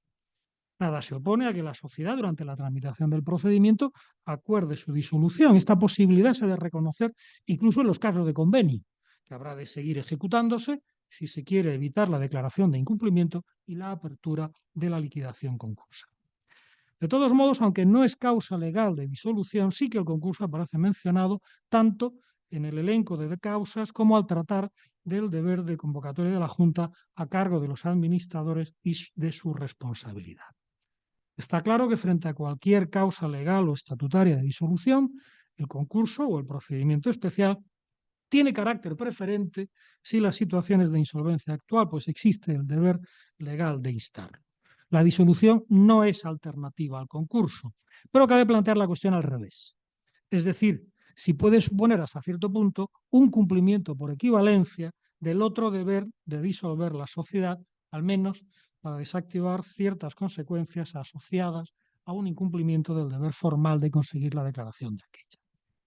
Nada se opone a que la sociedad, durante la tramitación del procedimiento, acuerde su disolución. Esta posibilidad se ha de reconocer incluso en los casos de convenio, que habrá de seguir ejecutándose si se quiere evitar la declaración de incumplimiento y la apertura de la liquidación concursal. De todos modos, aunque no es causa legal de disolución, sí que el concurso aparece mencionado tanto en el elenco de causas como al tratar del deber de convocatoria de la Junta a cargo de los administradores y de su responsabilidad. Está claro que frente a cualquier causa legal o estatutaria de disolución, el concurso o el procedimiento especial tiene carácter preferente si las situaciones de insolvencia actual, pues existe el deber legal de instarlo. La disolución no es alternativa al concurso, pero cabe plantear la cuestión al revés. Es decir, si puede suponer hasta cierto punto un cumplimiento por equivalencia del otro deber de disolver la sociedad, al menos para desactivar ciertas consecuencias asociadas a un incumplimiento del deber formal de conseguir la declaración de aquella.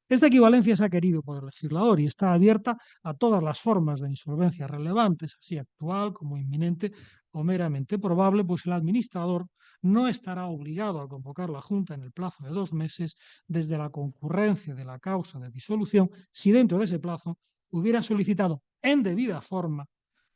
Esta equivalencia se ha querido por el legislador y está abierta a todas las formas de insolvencia relevantes, así actual como inminente o meramente probable, pues el administrador no estará obligado a convocar la Junta en el plazo de 2 meses desde la concurrencia de la causa de disolución si dentro de ese plazo hubiera solicitado en debida forma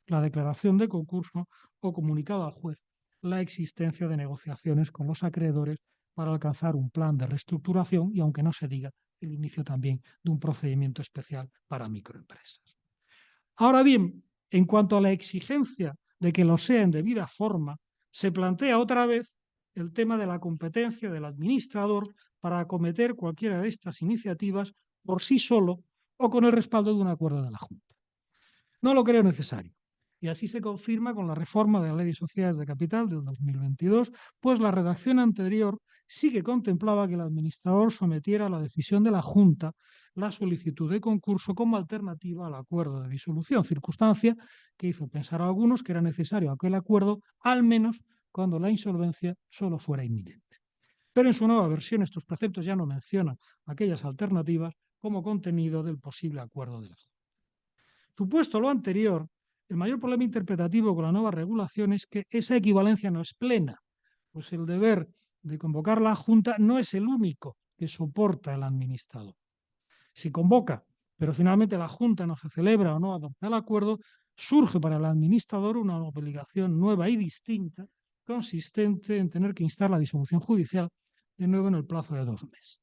la declaración de concurso o comunicado al juez la existencia de negociaciones con los acreedores para alcanzar un plan de reestructuración y, aunque no se diga, el inicio también de un procedimiento especial para microempresas. Ahora bien, en cuanto a la exigencia de que lo sea en debida forma, se plantea otra vez el tema de la competencia del administrador para acometer cualquiera de estas iniciativas por sí solo o con el respaldo de un acuerdo de la Junta. No lo creo necesario. Y así se confirma con la reforma de la Ley de Sociedades de Capital del 2022, pues la redacción anterior sí que contemplaba que el administrador sometiera a la decisión de la Junta la solicitud de concurso como alternativa al acuerdo de disolución, circunstancia que hizo pensar a algunos que era necesario aquel acuerdo, al menos cuando la insolvencia solo fuera inminente. Pero en su nueva versión estos preceptos ya no mencionan aquellas alternativas como contenido del posible acuerdo de la Junta. Supuesto lo anterior, el mayor problema interpretativo con la nueva regulación es que esa equivalencia no es plena, pues el deber de convocar la Junta no es el único que soporta el administrador. Si convoca, pero finalmente la Junta no se celebra o no adopta el acuerdo, surge para el administrador una obligación nueva y distinta, consistente en tener que instar la disolución judicial de nuevo en el plazo de 2 meses.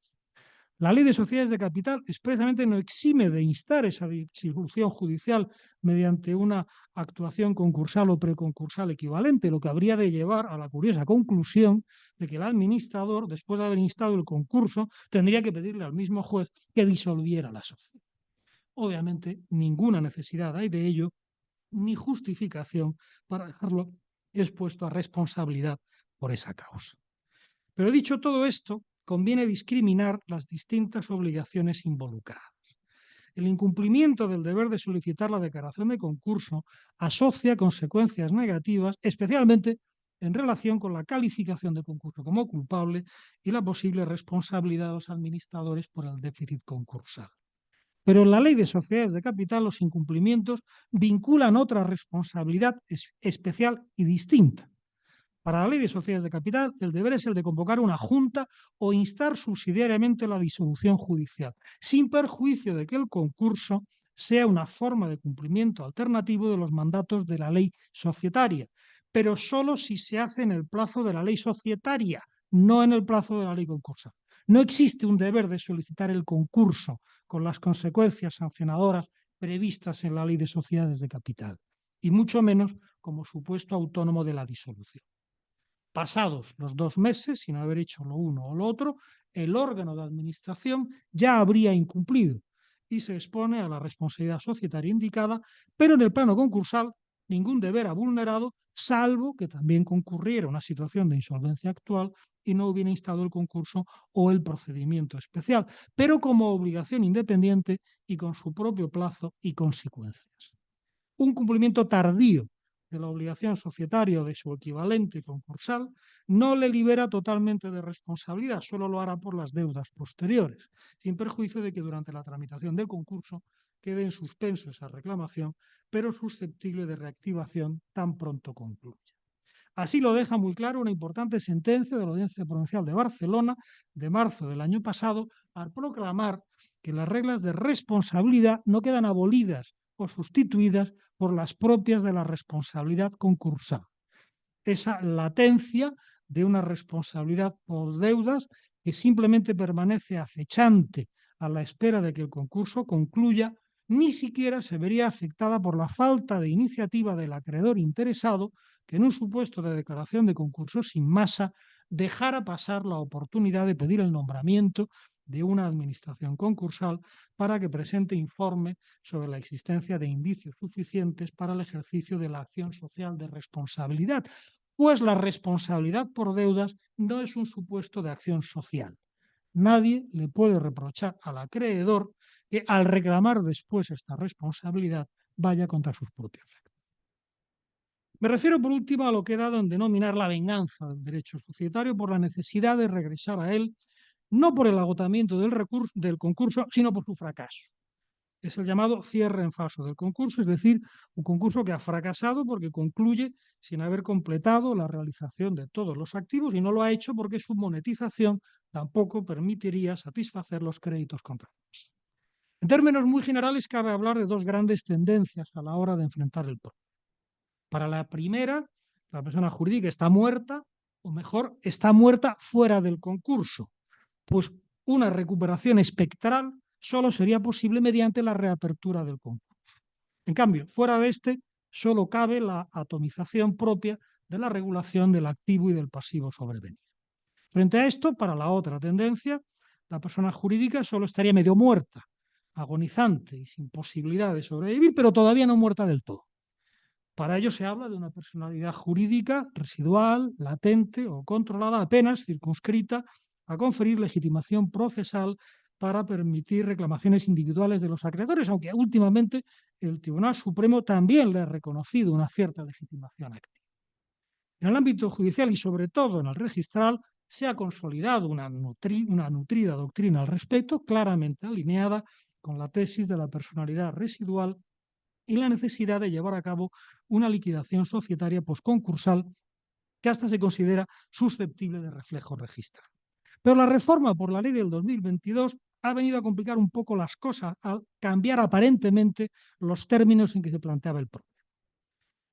La Ley de Sociedades de Capital expresamente no exime de instar esa disolución judicial mediante una actuación concursal o preconcursal equivalente, lo que habría de llevar a la curiosa conclusión de que el administrador, después de haber instado el concurso, tendría que pedirle al mismo juez que disolviera la sociedad. Obviamente, ninguna necesidad hay de ello, ni justificación para dejarlo expuesto a responsabilidad por esa causa. Pero dicho todo esto, conviene discriminar las distintas obligaciones involucradas. El incumplimiento del deber de solicitar la declaración de concurso asocia consecuencias negativas, especialmente en relación con la calificación de concurso como culpable y la posible responsabilidad de los administradores por el déficit concursal. Pero en la Ley de Sociedades de Capital los incumplimientos vinculan otra responsabilidad especial y distinta. Para la Ley de Sociedades de Capital, el deber es el de convocar una junta o instar subsidiariamente la disolución judicial, sin perjuicio de que el concurso sea una forma de cumplimiento alternativo de los mandatos de la ley societaria, pero solo si se hace en el plazo de la ley societaria, no en el plazo de la ley concursal. No existe un deber de solicitar el concurso con las consecuencias sancionadoras previstas en la Ley de Sociedades de Capital, y mucho menos como supuesto autónomo de la disolución. Pasados los 2 meses, sin haber hecho lo uno o lo otro, el órgano de administración ya habría incumplido y se expone a la responsabilidad societaria indicada, pero en el plano concursal ningún deber ha vulnerado, salvo que también concurriera una situación de insolvencia actual y no hubiera instado el concurso o el procedimiento especial, pero como obligación independiente y con su propio plazo y consecuencias. Un cumplimiento tardío de la obligación societaria o de su equivalente concursal no le libera totalmente de responsabilidad, solo lo hará por las deudas posteriores, sin perjuicio de que durante la tramitación del concurso quede en suspenso esa reclamación, pero susceptible de reactivación tan pronto concluya. Así lo deja muy claro una importante sentencia de la Audiencia Provincial de Barcelona de marzo del año pasado, al proclamar que las reglas de responsabilidad no quedan abolidas o sustituidas por las propias de la responsabilidad concursal. Esa latencia de una responsabilidad por deudas que simplemente permanece acechante a la espera de que el concurso concluya, ni siquiera se vería afectada por la falta de iniciativa del acreedor interesado que en un supuesto de declaración de concurso sin masa dejara pasar la oportunidad de pedir el nombramiento de una administración concursal para que presente informe sobre la existencia de indicios suficientes para el ejercicio de la acción social de responsabilidad, pues la responsabilidad por deudas no es un supuesto de acción social. Nadie le puede reprochar al acreedor que al reclamar después esta responsabilidad vaya contra sus propios actos. Me refiero por último a lo que he dado en denominar la venganza del derecho societario por la necesidad de regresar a él, no por el agotamiento del concurso, sino por su fracaso. Es el llamado cierre en falso del concurso, es decir, un concurso que ha fracasado porque concluye sin haber completado la realización de todos los activos y no lo ha hecho porque su monetización tampoco permitiría satisfacer los créditos contratados. En términos muy generales, cabe hablar de dos grandes tendencias a la hora de enfrentar el problema. Para la primera, la persona jurídica está muerta, o mejor, está muerta fuera del concurso, pues una recuperación espectral solo sería posible mediante la reapertura del concurso. En cambio, fuera de este, solo cabe la atomización propia de la regulación del activo y del pasivo sobrevenido. Frente a esto, para la otra tendencia, la persona jurídica solo estaría medio muerta, agonizante y sin posibilidad de sobrevivir, pero todavía no muerta del todo. Para ello se habla de una personalidad jurídica residual, latente o controlada, apenas circunscrita a conferir legitimación procesal para permitir reclamaciones individuales de los acreedores, aunque últimamente el Tribunal Supremo también le ha reconocido una cierta legitimación activa. En el ámbito judicial y sobre todo en el registral se ha consolidado una nutrida doctrina al respecto, claramente alineada con la tesis de la personalidad residual y la necesidad de llevar a cabo una liquidación societaria posconcursal que hasta se considera susceptible de reflejo registral. Pero la reforma por la ley del 2022 ha venido a complicar un poco las cosas al cambiar aparentemente los términos en que se planteaba el problema.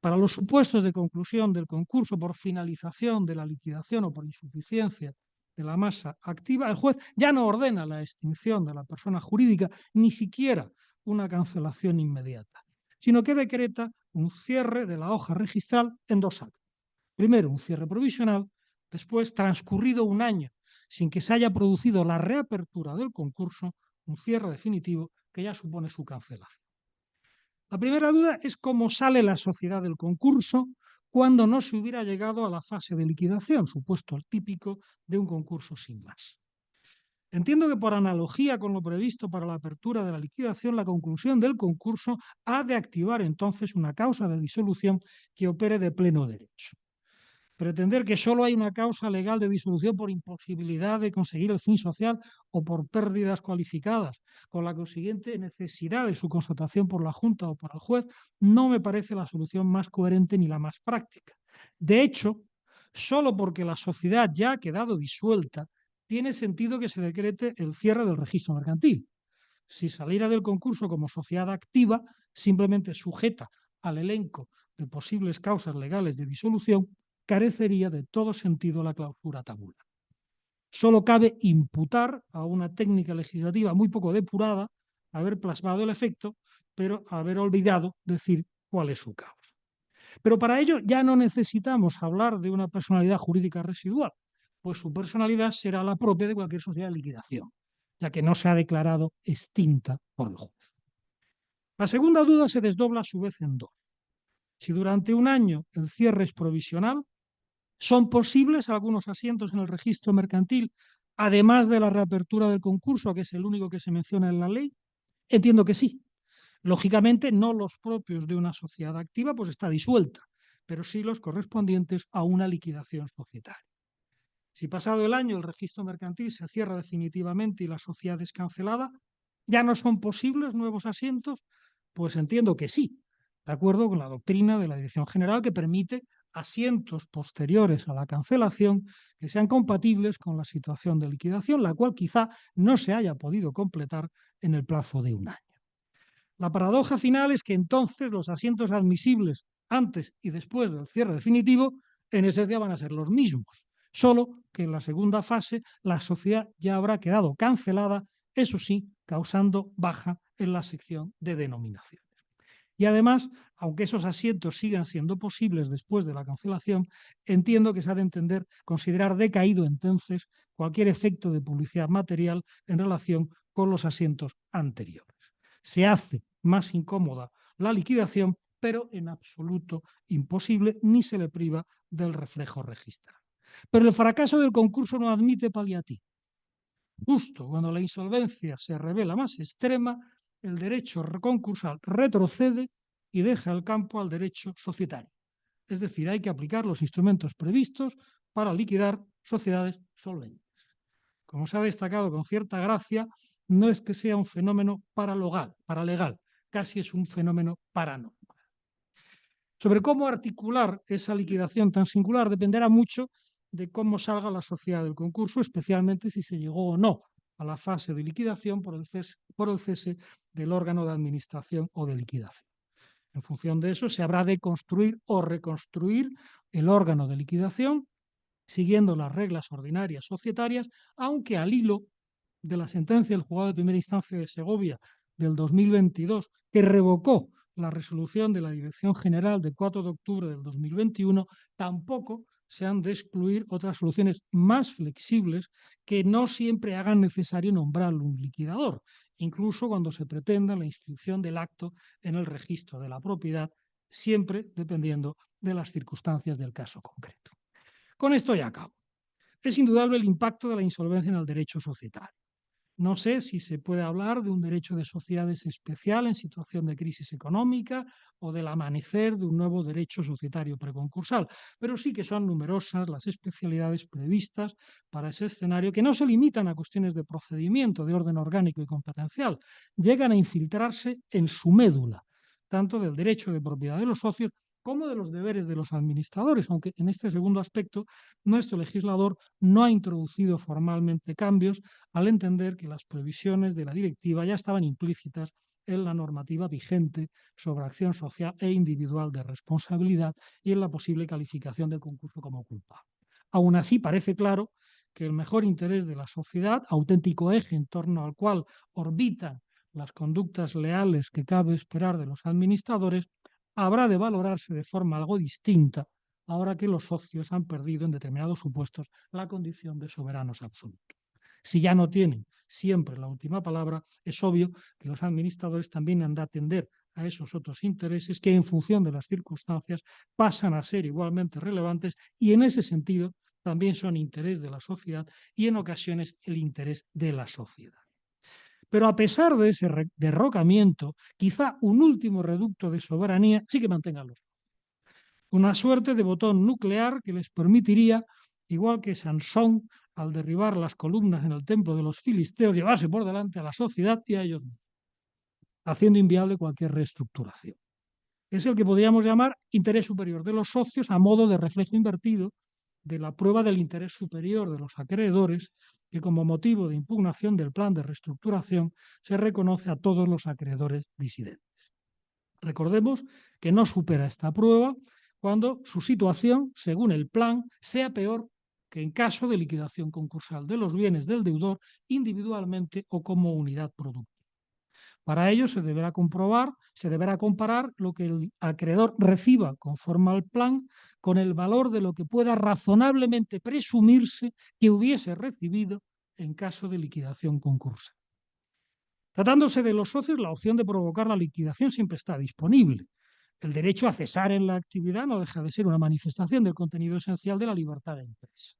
Para los supuestos de conclusión del concurso por finalización de la liquidación o por insuficiencia de la masa activa, el juez ya no ordena la extinción de la persona jurídica, ni siquiera una cancelación inmediata, sino que decreta un cierre de la hoja registral en dos actos. Primero, un cierre provisional, después, transcurrido un año sin que se haya producido la reapertura del concurso, un cierre definitivo que ya supone su cancelación. La primera duda es cómo sale la sociedad del concurso cuando no se hubiera llegado a la fase de liquidación, supuesto el típico de un concurso sin más. Entiendo que por analogía con lo previsto para la apertura de la liquidación, la conclusión del concurso ha de activar entonces una causa de disolución que opere de pleno derecho. Pretender que solo hay una causa legal de disolución por imposibilidad de conseguir el fin social o por pérdidas cualificadas, con la consiguiente necesidad de su constatación por la Junta o por el juez, no me parece la solución más coherente ni la más práctica. De hecho, solo porque la sociedad ya ha quedado disuelta, tiene sentido que se decrete el cierre del registro mercantil. Si saliera del concurso como sociedad activa, simplemente sujeta al elenco de posibles causas legales de disolución, carecería de todo sentido la clausura tabular. Solo cabe imputar a una técnica legislativa muy poco depurada haber plasmado el efecto, pero haber olvidado decir cuál es su causa. Pero para ello ya no necesitamos hablar de una personalidad jurídica residual, pues su personalidad será la propia de cualquier sociedad de liquidación, ya que no se ha declarado extinta por el juez. La segunda duda se desdobla a su vez en dos. Si durante un año el cierre es provisional, ¿son posibles algunos asientos en el registro mercantil, además de la reapertura del concurso, que es el único que se menciona en la ley? Entiendo que sí. Lógicamente, no los propios de una sociedad activa, pues está disuelta, pero sí los correspondientes a una liquidación societaria. Si pasado el año el registro mercantil se cierra definitivamente y la sociedad es cancelada, ¿ya no son posibles nuevos asientos? Pues entiendo que sí, de acuerdo con la doctrina de la Dirección General que permite asientos posteriores a la cancelación que sean compatibles con la situación de liquidación, la cual quizá no se haya podido completar en el plazo de un año. La paradoja final es que entonces los asientos admisibles antes y después del cierre definitivo en esencia van a ser los mismos, solo que en la segunda fase la sociedad ya habrá quedado cancelada, eso sí, causando baja en la sección de denominaciones. Y además, aunque esos asientos sigan siendo posibles después de la cancelación, entiendo que se ha de considerar decaído entonces cualquier efecto de publicidad material en relación con los asientos anteriores. Se hace más incómoda la liquidación, pero en absoluto imposible, ni se le priva del reflejo registral. Pero el fracaso del concurso no admite paliativo. Justo cuando la insolvencia se revela más extrema, el derecho concursal retrocede y deja el campo al derecho societario. Es decir, hay que aplicar los instrumentos previstos para liquidar sociedades solventes. Como se ha destacado con cierta gracia, no es que sea un fenómeno paralegal, casi es un fenómeno paranormal. Sobre cómo articular esa liquidación tan singular dependerá mucho de cómo salga la sociedad del concurso, especialmente si se llegó o no a la fase de liquidación por el cese del órgano de administración o de liquidación. En función de eso, se habrá de construir o reconstruir el órgano de liquidación siguiendo las reglas ordinarias societarias, aunque al hilo de la sentencia del juzgado de primera instancia de Segovia del 2022, que revocó la resolución de la Dirección General de 4 de octubre del 2021, tampoco se han de excluir otras soluciones más flexibles que no siempre hagan necesario nombrar un liquidador, incluso cuando se pretenda la inscripción del acto en el registro de la propiedad, siempre dependiendo de las circunstancias del caso concreto. Con esto ya acabo. Es indudable el impacto de la insolvencia en el derecho societario. No sé si se puede hablar de un derecho de sociedades especial en situación de crisis económica o del amanecer de un nuevo derecho societario preconcursal, pero sí que son numerosas las especialidades previstas para ese escenario que no se limitan a cuestiones de procedimiento de orden orgánico y competencial, llegan a infiltrarse en su médula, tanto del derecho de propiedad de los socios como de los deberes de los administradores, aunque en este segundo aspecto nuestro legislador no ha introducido formalmente cambios al entender que las previsiones de la directiva ya estaban implícitas en la normativa vigente sobre acción social e individual de responsabilidad y en la posible calificación del concurso como culpable. Aún así, parece claro que el mejor interés de la sociedad, auténtico eje en torno al cual orbitan las conductas leales que cabe esperar de los administradores, habrá de valorarse de forma algo distinta ahora que los socios han perdido en determinados supuestos la condición de soberanos absolutos. Si ya no tienen siempre la última palabra, es obvio que los administradores también han de atender a esos otros intereses que en función de las circunstancias pasan a ser igualmente relevantes y en ese sentido también son interés de la sociedad y en ocasiones el interés de la sociedad. Pero a pesar de ese derrocamiento, quizá un último reducto de soberanía sí que mantenga los. Una suerte de botón nuclear que les permitiría, igual que Sansón, al derribar las columnas en el templo de los filisteos, llevarse por delante a la sociedad y a ellos mismos, haciendo inviable cualquier reestructuración. Es el que podríamos llamar interés superior de los socios a modo de reflejo invertido de la prueba del interés superior de los acreedores, que como motivo de impugnación del plan de reestructuración se reconoce a todos los acreedores disidentes. Recordemos que no supera esta prueba cuando su situación, según el plan, sea peor que en caso de liquidación concursal de los bienes del deudor individualmente o como unidad productiva. Para ello se deberá comparar lo que el acreedor reciba conforme al plan con el valor de lo que pueda razonablemente presumirse que hubiese recibido en caso de liquidación concursal. Tratándose de los socios, la opción de provocar la liquidación siempre está disponible. El derecho a cesar en la actividad no deja de ser una manifestación del contenido esencial de la libertad de empresa.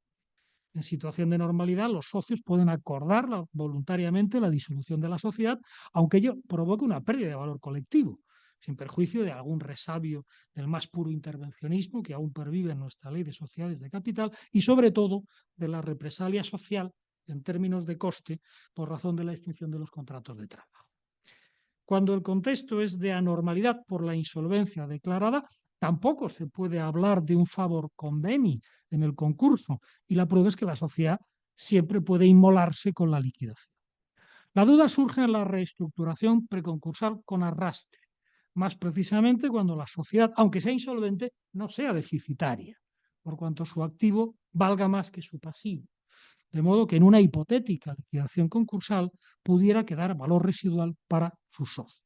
En situación de normalidad, los socios pueden acordar voluntariamente la disolución de la sociedad, aunque ello provoque una pérdida de valor colectivo, sin perjuicio de algún resabio del más puro intervencionismo que aún pervive en nuestra ley de sociedades de capital y, sobre todo, de la represalia social en términos de coste por razón de la extinción de los contratos de trabajo. Cuando el contexto es de anormalidad por la insolvencia declarada, tampoco se puede hablar de un favor conveni en el concurso y la prueba es que la sociedad siempre puede inmolarse con la liquidación. La duda surge en la reestructuración preconcursal con arrastre, más precisamente cuando la sociedad, aunque sea insolvente, no sea deficitaria, por cuanto su activo valga más que su pasivo. De modo que en una hipotética liquidación concursal pudiera quedar valor residual para sus socios.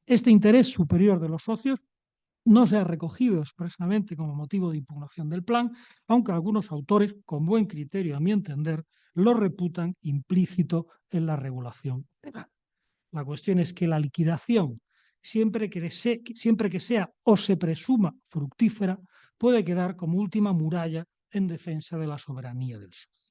Este interés superior de los socios no se ha recogido expresamente como motivo de impugnación del plan, aunque algunos autores, con buen criterio a mi entender, lo reputan implícito en la regulación legal. La cuestión es que la liquidación, siempre que sea o se presuma fructífera, puede quedar como última muralla en defensa de la soberanía del socio.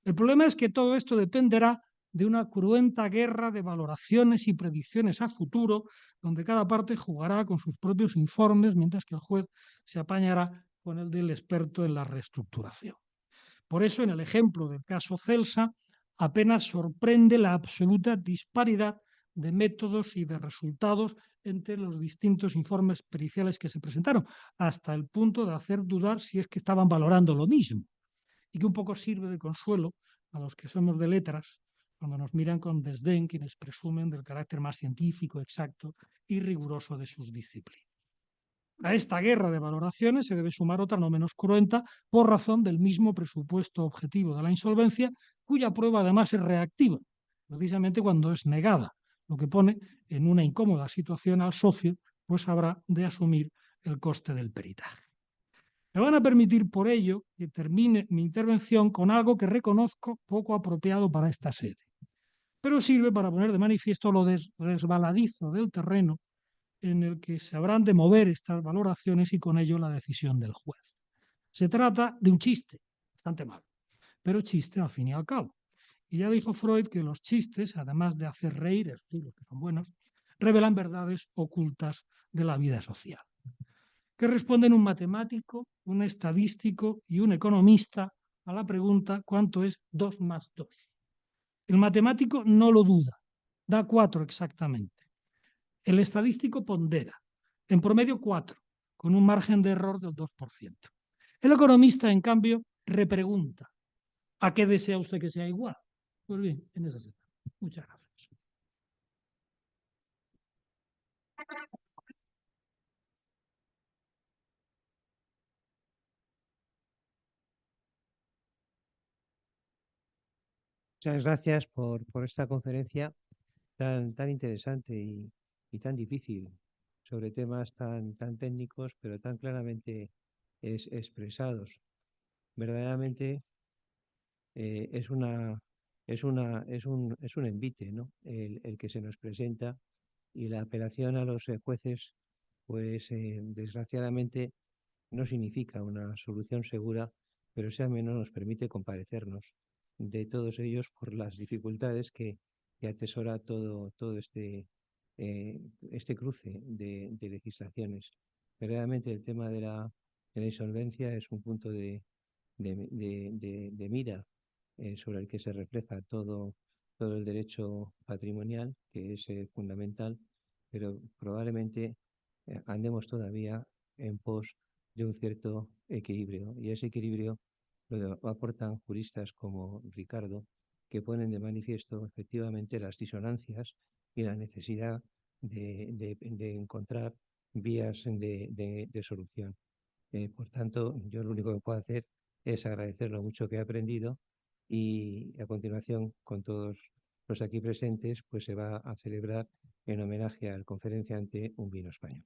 El problema es que todo esto dependerá de una cruenta guerra de valoraciones y predicciones a futuro, donde cada parte jugará con sus propios informes, mientras que el juez se apañará con el del experto en la reestructuración. Por eso, en el ejemplo del caso Celsa, apenas sorprende la absoluta disparidad de métodos y de resultados entre los distintos informes periciales que se presentaron, hasta el punto de hacer dudar si es que estaban valorando lo mismo, y que un poco sirve de consuelo a los que somos de letras cuando nos miran con desdén quienes presumen del carácter más científico, exacto y riguroso de sus disciplinas. A esta guerra de valoraciones se debe sumar otra no menos cruenta por razón del mismo presupuesto objetivo de la insolvencia, cuya prueba además es reactiva, precisamente cuando es negada, lo que pone en una incómoda situación al socio, pues habrá de asumir el coste del peritaje. Me van a permitir por ello que termine mi intervención con algo que reconozco poco apropiado para esta sede, pero sirve para poner de manifiesto lo resbaladizo del terreno en el que se habrán de mover estas valoraciones y con ello la decisión del juez. Se trata de un chiste, bastante malo, pero chiste al fin y al cabo. Y ya dijo Freud que los chistes, además de hacer reír, es decir, los que son buenos, revelan verdades ocultas de la vida social. ¿Qué responden un matemático, un estadístico y un economista a la pregunta ¿cuánto es 2 más 2? El matemático no lo duda, da 4 exactamente. El estadístico pondera, en promedio 4, con un margen de error del 2%. El economista, en cambio, repregunta, ¿a qué desea usted que sea igual? Pues bien, en esa se está. Muchas gracias. Muchas gracias por esta conferencia tan interesante y tan difícil sobre temas tan técnicos, pero tan claramente expresados. Verdaderamente es un envite, ¿no? El que se nos presenta, y la apelación a los jueces, pues desgraciadamente no significa una solución segura, pero si al menos nos permite compadecernos de todos ellos por las dificultades que atesora todo este cruce de legislaciones. Verdaderamente el tema de la insolvencia es un punto de mira sobre el que se refleja todo el derecho patrimonial, que es fundamental, pero probablemente andemos todavía en pos de un cierto equilibrio. Y ese equilibrio lo aportan juristas como Ricardo, que ponen de manifiesto efectivamente las disonancias y la necesidad de encontrar vías de solución. Por tanto, yo lo único que puedo hacer es agradecer lo mucho que he aprendido, y a continuación, con todos los aquí presentes, pues se va a celebrar en homenaje al conferenciante un vino español.